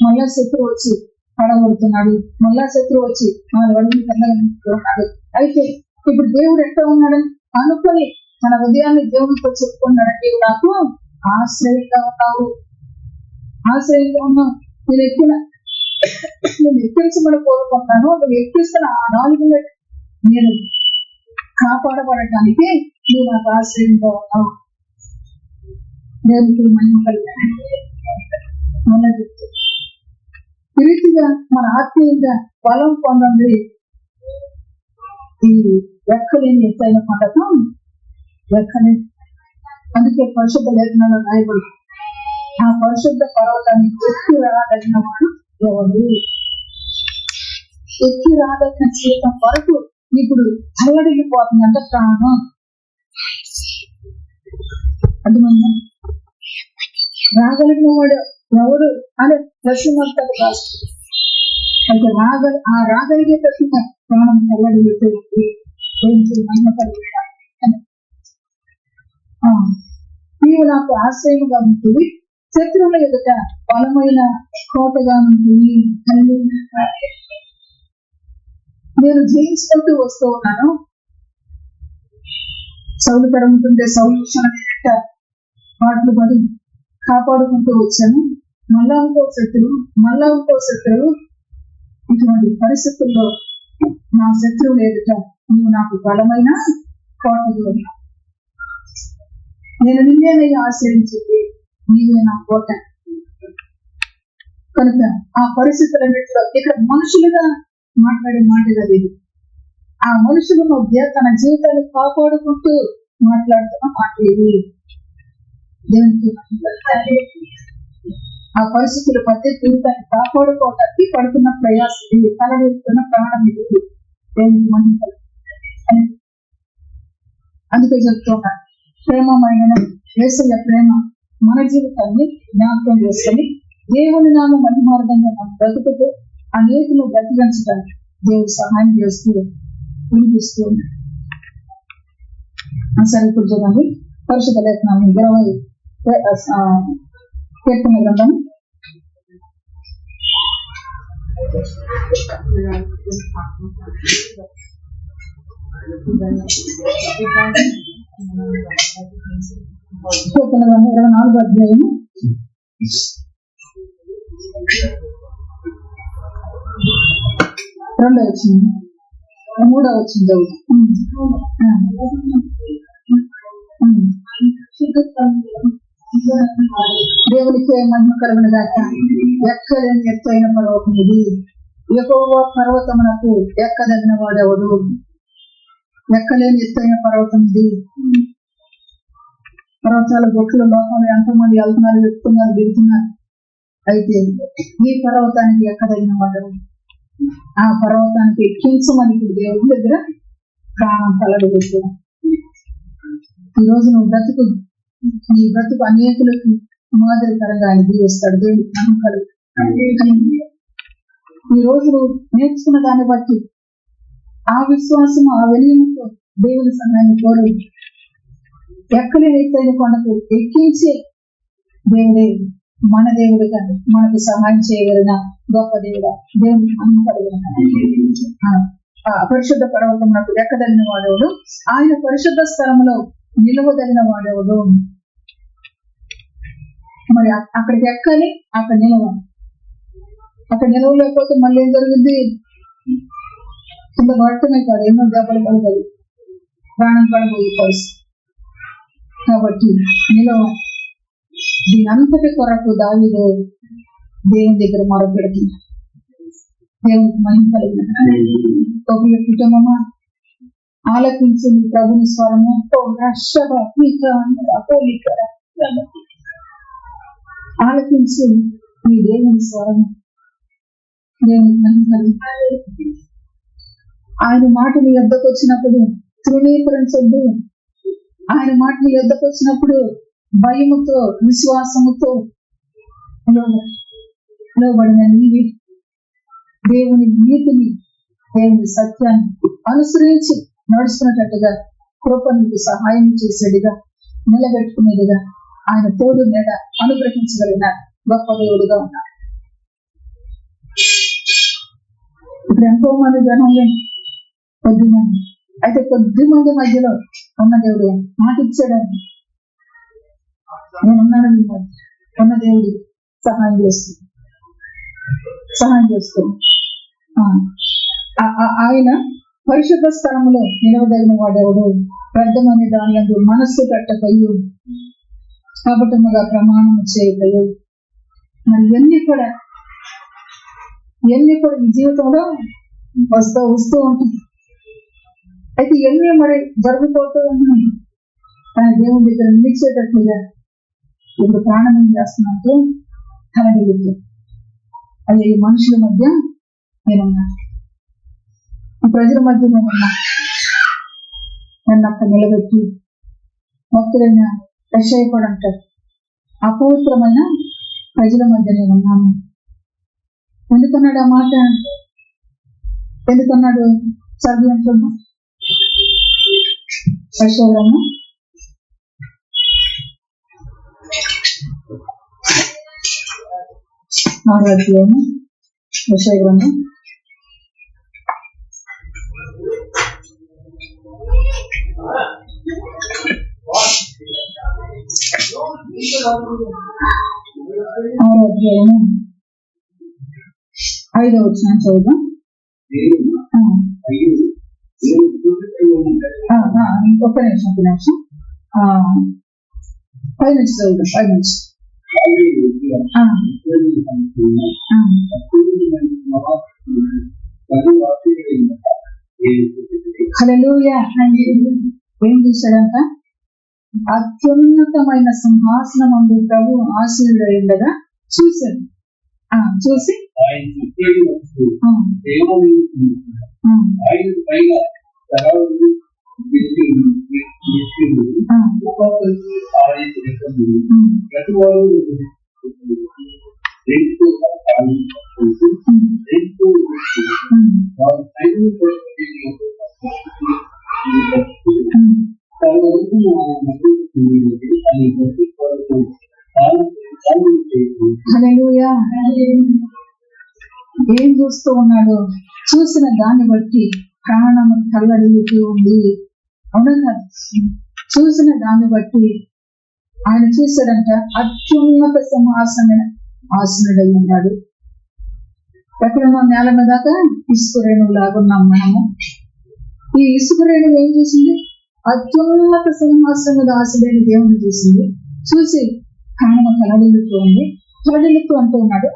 [SPEAKER 1] మళ్ళా శత్రువు వచ్చి పడగొడుతున్నాడు, మళ్ళా శత్రువు వచ్చి 4 అడుగులు ఉన్నాడు. అయితే ఇప్పుడు దేవుడు ఎక్కడ ఉన్నాడని అనుకొని తన ఉదయాన్ని దేవుడితో చెప్పుకున్నాడు, నీవు నాకు ఆశ్రయంగా ఉన్నావు, నేను ఎక్కించమని కోరుకుంటాను. నువ్వు ఎక్కిస్తున్న ఆ 4 నేను కాపాడబడటానికి నువ్వు నాకు ఆశ్రయంగా ఉన్నావు. దేవునికి మహిమ కలిగింది. ఈ రీతిగా మన ఆత్మీయంగా బలం పొందండి. ఈ ఎక్కలేని ఎత్తైన కొండకు ఎక్కలేని. అందుకే పరిశుద్ధ లేఖనాలు రాయబడి ఆ పరిశుద్ధ పర్వతాన్ని ఎక్కి రాదగిన వాడు ఎవరు? ఎక్కి రాదగిన జీవితం వరకు ఇప్పుడు చల్లడిల్లిపోతుందంటే ప్రాణం. అర్థమైందా? రాగలిగిన వాడు ఎవరు అనే ప్రశ్న అయితే రాగలిగే ప్రశ్న ప్రాణం చల్లడిల్లిపోతుంది. నీవు నాకు ఆశ్రయముగా ఉంటుంది, శత్రువుల ఎదుట బలమైన కోటగా ఉంటుంది. నేను జయించుకుంటూ వస్తూ ఉన్నాను. సౌలు పడుతుంటే సౌలు విషయాన్ని పాటలు పడి కాపాడుకుంటూ వచ్చాను. మళ్ళా ఇంకో శత్రువు. ఇటువంటి పరిస్థితుల్లో నా శత్రువు ఎదుట నువ్వు నాకు బలమైన కోటగా ఉన్నావు. నేను నిన్నేనయ్య ఆశ్రయించింది, నీవే నా కోట. కనుక ఆ పరిస్థితులన్నింటిలో ఇక్కడ మనుషులుగా మాట్లాడే మాట కదా ఇది. ఆ మనుషుల మధ్య తన జీవితాన్ని కాపాడుకుంటూ మాట్లాడుతున్న మాట ఇది. దేవునికి ఆ పరిస్థితుల మధ్య జీవితాన్ని కాపాడుకోవడానికి పడుతున్న ప్రయాసం ఇది, తలవేస్తున్న ప్రాణం ఇది. దేవునికి మహిమ. అందుకే చెప్తున్నాను, ప్రేమమైన యేసయ్య ప్రేమ మన జీవితాన్ని జ్ఞాపకం చేసుకొని దేవుని నామ మహిమార్థంగా మనం బ్రతుకుతూ అనేకులు బ్రతికించడానికి దేవుడు సహాయం చేస్తూ వినిపిస్తూ ఉన్నాడు. సరే ఇప్పుడు చూడండి, పరిశుద్ధ లేఖనాలు 20 కీర్తన గ్రంథం 24వ అధ్యాయము 2వ వచనం 3వ వచనం దేవునికి మహిమ కలుగును గాక. ఎక్కలేని ఎత్తైన పర్వతం ఇది, యెహోవా పర్వతమునకు ఎక్కదగిన వాడెవడు? ఎక్కలేని ఎత్తైన పర్వతం ఇది. పర్వతాల గొట్లు లోకంలో ఎంతమంది వెళ్తున్నారు, వెళ్తున్నారు, దిగుతున్నారు. అయితే ఈ పర్వతానికి ఎక్కదగిన వాడు, ఆ పర్వతానికి ఎక్కించమని దేవుడి దగ్గర ప్రాణం కలగబెట్టాడు. ఈ రోజు నువ్వు బ్రతుకు, నీ బ్రతుకు అనేకులకు మాదిరికరంగా ఆయన జీవిస్తాడు. దేవుడికి నమ్మకాలు. ఈ రోజు నువ్వు నేర్చుకున్న దాన్ని బట్టి ఆ విశ్వాసం, ఆ వెలియంతో దేవుని సహాయాన్ని కోరు. ఎక్కలేని ఎత్తైన కొండకు ఎక్కించి దేవుడే మన దేవుడిగా మనకు సహాయం చేయగలిగిన గొప్ప దేవుడా. దేవుడికి నమ్మకలిగిన పరిశుద్ధ పర్వతమునకు ఎక్కదగిన వాడెవడు? ఆయన పరిశుద్ధ స్థలంలో నిలవదగిన వాడెవడు? మరి అక్కడికి ఎక్కాలి, అక్కడ నిలవాలి. అక్కడ నిలవలేకపోతే మళ్ళీ ఏం జరుగుద్ది? కింద పడటమే కాదు, ఎన్నో దెబ్బలు పడగలదు, ప్రాణం పడబోయే పరిస్థితి. కాబట్టి నిలవాలి. దీని అంతటి కొరకు దావీదు దేవుని దగ్గర మొరపెడుతుంది. దేవునికి మహిమ కలిగిన ప్రభుల కుటుంబమా, ఆలకించు ప్రభుని స్వరము. ఆలకించు మీ దేవుని స్వరము. దేవునికి మహిమ కలిగిన ఆయన మాట నీ యొద్దకు వచ్చినప్పుడు తృణీకరించొద్దు. ఆయన మాట నీ యొద్దకు వచ్చినప్పుడు భయముతో విశ్వాసముతో లోబడిన నీవి దేవుని నీతిని, దేవుని సత్యాన్ని అనుసరించి నడుస్తున్నట్టుగా కృప నీకు సహాయం చేసేదిగా, నిలబెట్టుకునేదిగా, ఆయన తోడు నీడ అనుగ్రహించగలిగిన గొప్ప దేవుడుగా ఉన్నాడు. ఇప్పుడు ఎంతో మంది జనంలో కొద్ది మంది, అయితే కొద్ది మంది మధ్యలో ఉన్న దేవుడు మాట ఇచ్చాడని నేనున్నాను. ఉన్న దేవుడు సహాయం చేస్తుంది. ఆయన పరిశుద్ధ స్థలంలో నిలవదగిన వాడెవడు? వ్యర్థమని దాని యందు మనస్సు పెట్టకయు, కపటముగా ప్రమాణము చేయకయు. మరి ఇవన్నీ కూడా ఈ జీవితంలో వస్తూ ఉంటుంది. అయితే ఇవన్నీ మరి జరుగుతూ ఉన్నాయి. ఆయన దేవుని దగ్గర నిలిచేటట్లుగా ఇప్పుడు ప్రాణం ఏం చేస్తున్నట్టు కలగలుగుతూ అది ఈ మనుషుల మధ్య నేనున్నా, ఈ ప్రజల మధ్య నేనున్నా. నన్ను అక్కడ నిలబెట్టి భక్తులైన యెషయా అంటారు, అపవిత్రమైన ప్రజల మధ్య నేనున్నాను. ఎందుకన్నాడు ఆ మాట? ఎందుకన్నాడు? చదివింటున్నా యెషయా గ్రంథం 6వ అధ్యాయము, యెషయా గ్రంథం 6వ అధ్యాయము 5వ వచనం చదువుదాం. ఒక్క నిమిషం 5 నుంచి చదువుదాం. 5 నుంచి. హల్లెలూయా. ఏం చూశాడంట? అత్యున్నతమైన సింహాసనమందు ప్రభు ఆశీనుడైండగా చూశాడు. చూసి హల్లెలూయా. ఏం చూస్తూ ఉన్నాడు? చూసిన దాన్ని బట్టి ప్రాణం కల్లడిల్లుతూ ఉంది. అవునా? చూసిన దాన్ని బట్టి ఆయన చూశాడంట, అత్యున్నత సింహాసనమైన ఆసనుడై ఉన్నాడు. ఎక్కడున్నాం? నేల మీద దాకా ఇసుక రేణువు లాగున్నాం మనము. ఈ ఇసుక రేణువు ఏం చూసింది? అత్యున్నత సింహాసనం మీద ఆశుడైన దేవుని చూసింది. చూసి ప్రాణం కలడిల్లుతూ ఉంది. కలడిల్లుతూ అంటూ ఉన్నాడు.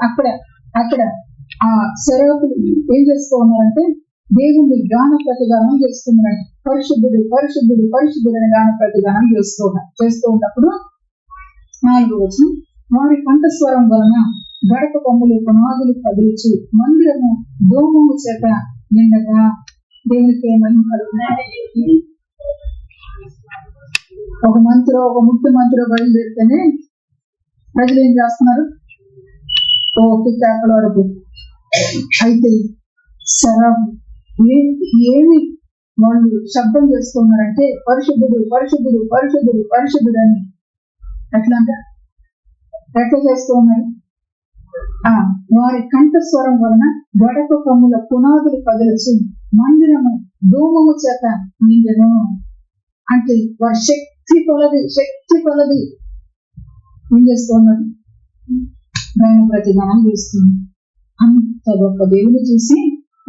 [SPEAKER 1] అక్కడ ఆ శరాపులు ఏం చేస్తూ ఉన్నారంటే దేవుని గాన ప్రతిగానం చేస్తున్నాడు. పరిశుద్ధుడు పరిశుద్ధుడు పరిశుద్ధుడు అని గాన ప్రతిగానం చేస్తూ ఉన్నప్పుడు 4వ వచనం, వారి కంఠస్వరం వలన గడప కొమ్ములు పునాదులు కదిలిచి మందిరము ధూమము చేత నిండగా దేవునికి ఏమని కలుగుతుంది. ఒక ముట్టు మంత్రో బయలుదేరితేనే ప్రజలు ఏం చేస్తున్నారు? కేకల వరకు. అయితే శరాబు ఏమి వాళ్ళు శబ్దం చేస్తున్నారంటే పరిశుద్ధుడు పరిశుద్ధుడు పరిశుద్ధుడు పరిశుద్ధుడు అని ఎట్లా చేస్తూ ఉన్నారు? వారి కంఠస్వరం వలన గడప కొమ్ముల పునాదులు కదలచి మందిరము ధూమము చేత నిండెను. అంటే వారి శక్తి కొలది ఏం చేస్తూ ఉన్నారు? గాన ప్రతిగానం చేస్తుంది. అంత గొప్ప దేవుని చూసి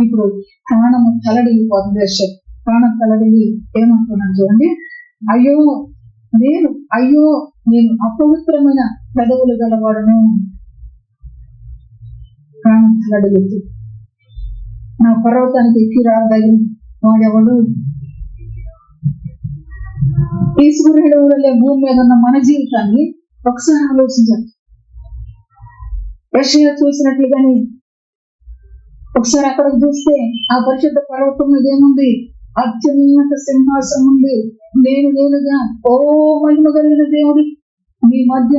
[SPEAKER 1] ఇప్పుడు ప్రాణము తలడిల్లిపోతుంది. ప్రాణం తలడిల్లి ఏమంటున్నాను చూడండి, అయ్యో నేను అపవిత్రమైన పెదవులు గలవాడను. ప్రాణం తలడిల్లుతుంది. నా పర్వతానికి ఎక్కి రాదగిన వాడెవడు? ఈ సూర్యుడు వల్లే భూమి మీద ఉన్న మన జీవితాన్ని ఒకసారి ఆలోచించాలి. రష్యా చూసినట్లుగానే ఒకసారి అక్కడికి చూస్తే ఆ పరిశుద్ధ పర్వతం మీద ఏముంది? అత్యున్నత సింహాసనం ఉంది. నేనుగా ఓ మహిమ కలిగిన దేవుడి మీ మధ్య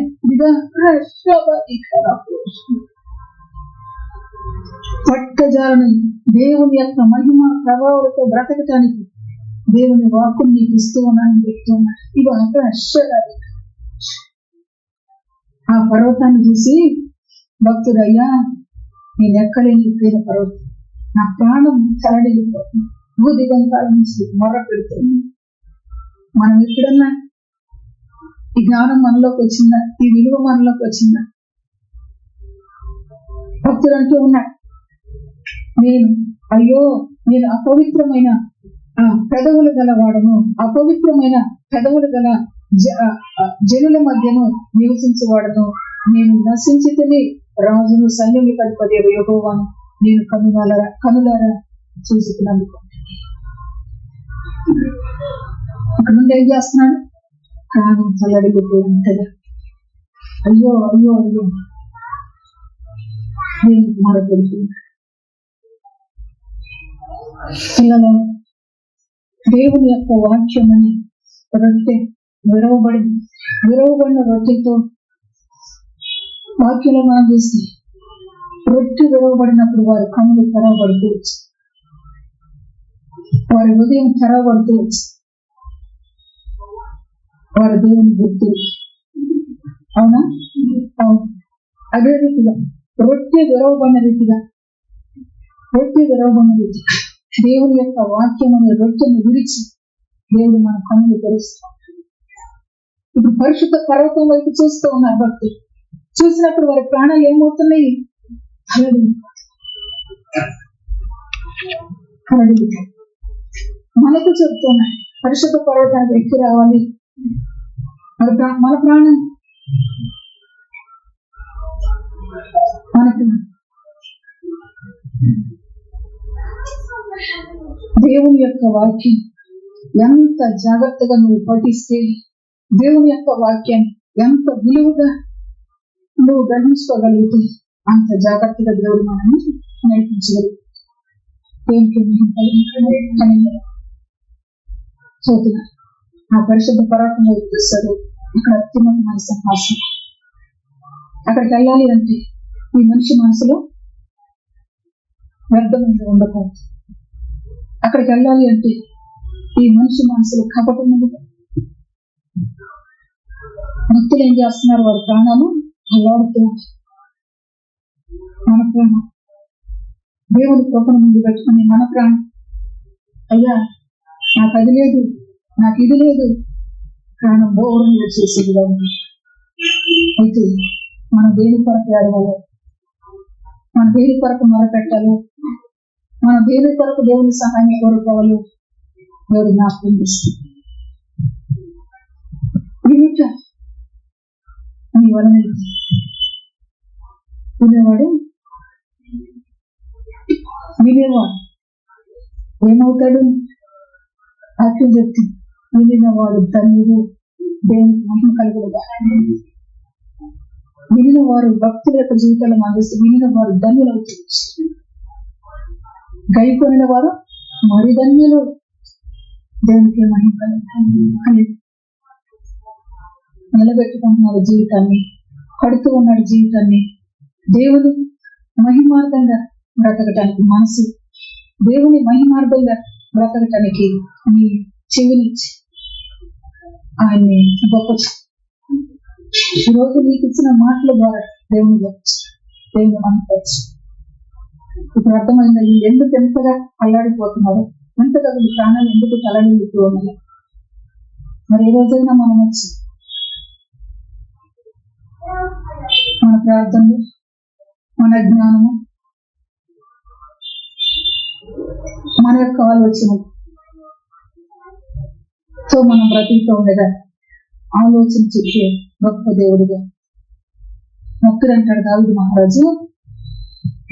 [SPEAKER 1] పట్టజాలని దేవుని యొక్క మహిమ ప్రభావాలతో బ్రతకటానికి దేవుని వాక్కుని నీకు ఇస్తూ ఉన్నానని చెప్తున్నా. ఇది అంటే అశ్చర్యాలు. ఆ పర్వతాన్ని చూసి భక్తుడు, అయ్యా నేను ఎక్కలేని పేద పర్వతం, నా ప్రాణం తలడిల్లిపోతుంది, భూదిగంతాల నుంచి మొర్ర పెడుతుంది. మనం ఎప్పుడన్నా ఈ జ్ఞానం మనలోకి వచ్చిందా? ఈ విలువ మనలోకి వచ్చిందా? భక్తుడు అంటూ ఉన్నాడు, నేను అపవిత్రమైన పెదవులు గలవాడను, అపవిత్రమైన పెదవులు గల జనుల మధ్యను నివసించేవాడను. నేను నశించితేనే రాజును సైన్యములు కడిపదే యెహోవాను నేను కనులారా చూసుకున్నందుకు. అక్కడ నుండి ఏం చేస్తున్నాడు? ప్రాణం చల్లడిపోయేంతగా అయ్యో నేను మొరపెడుతున్నాను. పిల్లలు, దేవుని యొక్క వాక్యం అని రొట్టె విరవబడిన రొట్టెతో వాక్యంలో మనం చూస్తే రొట్టె విరవబడినప్పుడు వారి కన్నులు తెరవబడుతూ వచ్చు, వారి హృదయం తెరవబడుతూ వచ్చు, వారి దేవుని గుర్తు. అవునా? అవును. అదే రీతిగా రొట్టె విరవబడిన రీతిగా దేవుని యొక్క వాక్యం అనే రొట్టెను విడిచి దేవుడు మన కన్నులు తెరుస్తాడు. ఇప్పుడు పరిశుద్ధ పర్వతం వైపు చూస్తూ ఉన్నారు భక్తులు. చూసినప్పుడు వారి ప్రాణాలు ఏమవుతున్నాయి? మనకు చెప్తున్నాయి పరిశుద్ధ పర్వతానికి ఎక్కి రావాలి. మన ప్రాణం మనకు దేవుని యొక్క వాక్యం ఎంత జాగ్రత్తగా నువ్వు పఠిస్తే, దేవుని యొక్క వాక్యాన్ని ఎంత విలువగా నువ్వు గ్రహించుకోగలిగితే అంత జాగ్రత్తగా దేవుడు మనల్ని నేర్పించగలరు. చూస్తున్నా ఆ పరిశుద్ధ పర్వతం వైపు చూస్తారు. ఇక్కడ అత్యున్నతమైన సింహాసనం. అక్కడికి వెళ్ళాలి అంటే ఈ మనిషి మనసులో వ్యర్థమైంది ఉండకూడదు. అక్కడికి వెళ్ళాలి అంటే ఈ మనిషి మనసులో కపటం ఉండదు. భక్తులు ఏం చేస్తున్నారు? వారి ప్రాణాలు అల్లాడుతూ మన ప్రాణం దేవుని కృపను ముందు పెట్టుకుని మన ప్రాణం, అయ్యా నాకు అది లేదు, నాకు ఇది లేదు, ప్రాణం బోరం చేసేదిగా ఉంది. అయితే మన దేని కొరకు అడగాలి, మన దేని కొరకు మొరపెట్టాలి, మన దేని కొరకు దేవుని సహాయం కోరుకోవాలి, దేవుడు జ్ఞాపకం చేస్తుంది. నీ వలన వినేవాడు ఏమవుతాడు? వాక్యం చెప్తుంది, వినినవాడు ధన్యుడు, దేవునికి మహిమ కలుగుగా. వినిన వారు భక్తుల యొక్క జీవితాలు మానేసి వినిన వారు ధన్యులు అవుతుంది. గైకొనిన వారు మరి ధన్యులు, దేవునికి మహిమ కలుగుగా. నిలబెట్టుకుంటున్నాడు జీవితాన్ని, కడుతూ ఉన్నాడు జీవితాన్ని. దేవుని మహిమార్థంగా బ్రతకటానికి మనసు, దేవుని మహిమార్థంగా బ్రతకటానికి నీ చెవినిచ్చి ఆయన్ని గొప్ప. ఈరోజు నీకు ఇచ్చిన మాటల ద్వారా దేవుని గొప్ప, దేవుని మనపచ్చు. ఇప్పుడు అర్థమైందా ఎందుకు ఎంతగా అల్లాడిపోతున్నారు, ఎంతగా వీళ్ళ ప్రాణాలు ఎందుకు తలడిల్లుతూ ఉన్నాయి. మరి ఏ రోజైనా మనం వచ్చి మన ప్రార్థనలు, మన జ్ఞానము, మన యొక్క ఆలోచనతో మనం బ్రతుకుతూ ఉండగా ఆలోచన చెప్పే గొప్ప దేవుడిగా భక్తుడు అంటాడు దావీదు మహారాజు,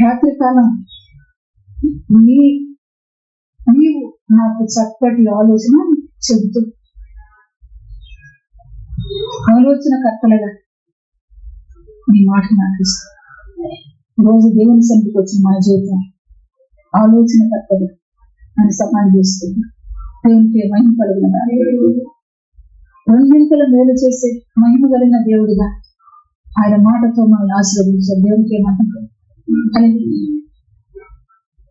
[SPEAKER 1] రాత్రి కాలం నీవు నాకు చక్కటి ఆలోచన చెబుతూ ఆలోచన కర్తలుగా నీ మాట నాకు ఇస్తాను. రోజు దేవుని సన్నిధికి వచ్చిన మన జీవితం ఆలోచన కర్తలు అని సహాయం చేస్తుంది. దేవునికి మహిమ కలిగిన రెండింతల మేలు చేసే మహిమ కలిగిన దేవుడిగా ఆయన మాటతో మనల్ని ఆశీర్వదించారు. దేవునికి మహిమ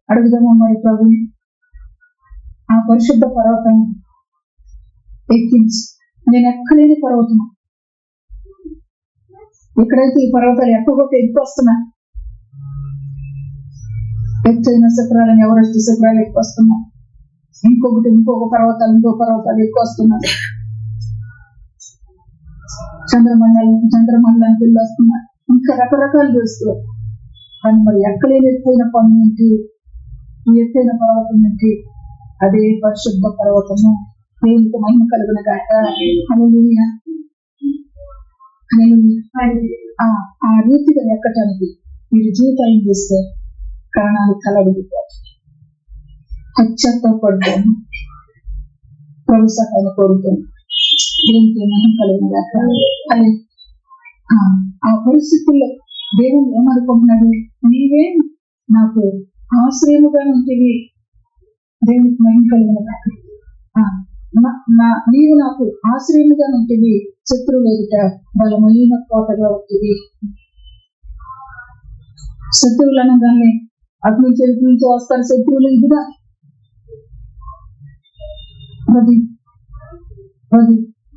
[SPEAKER 1] అడుగుదామా మరి ప్రభు ఆ పరిశుద్ధ పర్వతం ఎక్కించి, నేను ఎక్కలేని పర్వతం, ఎక్కడైతే ఈ పర్వతాలు ఎక్కగొట్టి ఎక్కువ వస్తున్నా, ఎత్తైన శిఖరాలను ఎవరెస్ట్ శిఖరాలు ఎక్కువ వస్తున్నా, ఇంకొక పర్వతాలు ఎక్కువ వస్తున్నా, చంద్రమండలానికి వెళ్ళి వస్తున్నా, ఇంకా రకరకాలు చూస్తూ, కానీ మరి ఎక్కలేని ఎత్తైన పన్ను ఏంటి, ఈ ఎత్తైన పర్వతం ఏంటి? అదే పరిశుద్ధ పర్వతము. దేవునికి మహిమ కలుగున గాక. హల్లెలూయా. ఆ రీతిగా ఎక్కటానికి మీరు జీవితాన్ని చేస్తే ప్రాణాలు కలగలుగుతారు. పశ్చాత్తాపడతాను, ప్రభు సహాయం కోరుతాను. దేవునికి మహిమ కలుగున గాక. ఆ పరిస్థితుల్లో దేవుడు ఏమనుకుంటున్నాడు? నీవే నాకు ఆశ్రయముగా ఉంటుంది. దేవునికి మహిమ కలిగిన గాక. నీవు నాకు ఆశ్రయముగా ఉంటుంది, శత్రువు ఎదుట బలమైన కోటగా ఉంటుంది. శత్రువులు అనగానే అటు నుంచి ఎటు నుంచి వస్తారు శత్రువులు. ఇదిగా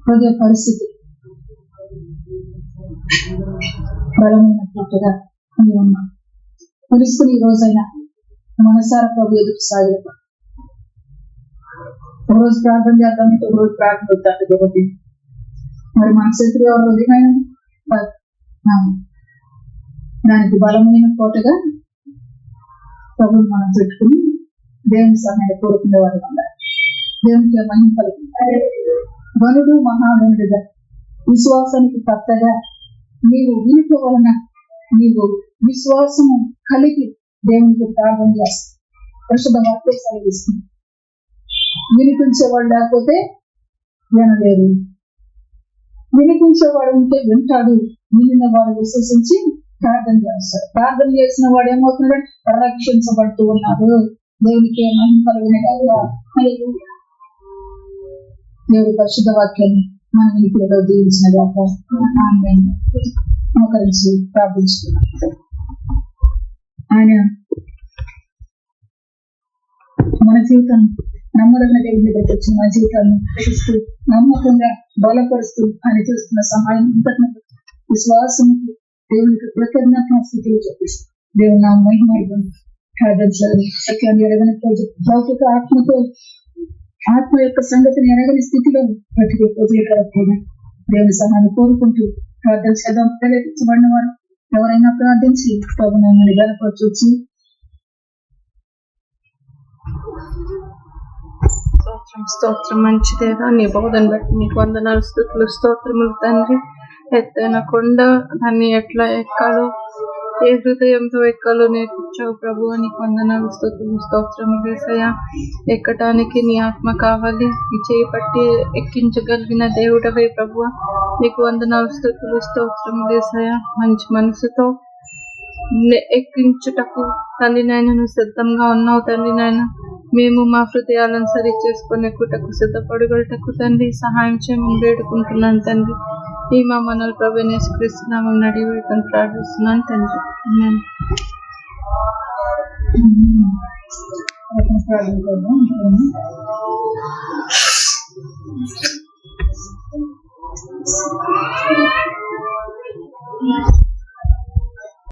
[SPEAKER 1] హృదయ పరిస్థితి బలమైన కోటగా నీవు ఉన్నా తెలుసుకుని ఈ రోజైనా మనసార ప్రభు ఎదుటి సాగిప ఒకరోజు ప్రార్థన చేద్దామంటే ఒకరోజు ప్రార్థన వద్దాంటే కాబట్టి మరి మన శత్రువు ఎవరు హృదయమైన దానికి బలమైన కోటగా ప్రభుని మనం పెట్టుకుని దేవుని సహాయాన్ని కోరుకునే వారు ఉన్నారు. దేవునికి మహిమ కలుగుతుంది. గనుడు మహాగణుడుగా విశ్వాసానికి కర్తగా నీవు వినుట వలన నీవు విశ్వాసము కలిగి దేవునికి ప్రార్థన చేస్తావు. పరిశుద్ధ వాక్యం కలిగిస్తుంది. వినిపించేవాడు లేకపోతే వినలేరు, వినిపించేవాడు ఉంటే వింటాడు. వినిన వాడు విశ్వసించి ప్రార్థన చేస్తాడు. ప్రార్థన చేసిన వాడు ఏమవుతున్నాడు? రక్షించబడుతూ ఉన్నాడు. దేవునికి మహిమ కలిగిన దేవుడి పరిశుద్ధ వాక్యాన్ని మన వినికిడిలో దీవించిన గాక. మోకరించి ప్రార్థించుకున్నాం. ఆయన మన జీవితాన్ని నమ్మదగిన దేవుని దగ్గరికి వచ్చి మన జీవితాన్ని రక్షిస్తూ నమ్మకంగా బలపరుస్తూ ఆయన చేస్తున్న సహాయం విశ్వాసము దేవునికి కృతజ్ఞత స్థితిలో చెప్పిస్తూ దేవుని నా మహిమ సత్యాన్ని ఎరగని భౌతిక ఆత్మతో ఆత్మ యొక్క సంగతిని ఎరగని స్థితిలో ప్రతి పోజేయగలకపోయినా దేవుని సహాయాన్ని కోరుకుంటూ ప్రార్థన చేద్దాం. ప్రేరేపించబడిన వారు ఎవరైనా ప్రార్థించి ప్రభుత్వాన్ని గనపరచొచ్చు.
[SPEAKER 2] స్తోత్రం మంచి దేవా, నీ బోధన బట్టి నీకు వందనాలు, స్తుతులు, స్తోత్రములు తండ్రి. ఎత్తైన కొండ దాన్ని ఎట్లా ఎక్కాలో, ఏ హృదయంతో ఎక్కాలో నేర్పించావు ప్రభు. నీకు వందనాలు, స్తుతులు, స్తోత్రములు యేసయ్యా. ఎక్కటానికి నీ ఆత్మ కావాలి, నీ చేయి పట్టి ఎక్కించగలిగిన దేవుడవే ప్రభు. నీకు వందనాలు, స్తుతులు, స్తోత్రములు యేసయ్యా. మంచి మనసుతో ఎక్కించుటకు తండ్రి నాయన నువ్వు సిద్ధంగా ఉన్నావు తండ్రి నాయన. మేము మా హృదయాలను సరి చేసుకుని ఎక్కుటకు సిద్ధపడగలటకు తండ్రి సహాయం చేయమని వేడుకుంటున్నాను తండ్రి. ఈ మా మనల్ ప్రభు యేసుక్రీస్తునామం నడి వేడుకొని ప్రార్థిస్తున్నాను తండ్రి.
[SPEAKER 1] ఆమేన్.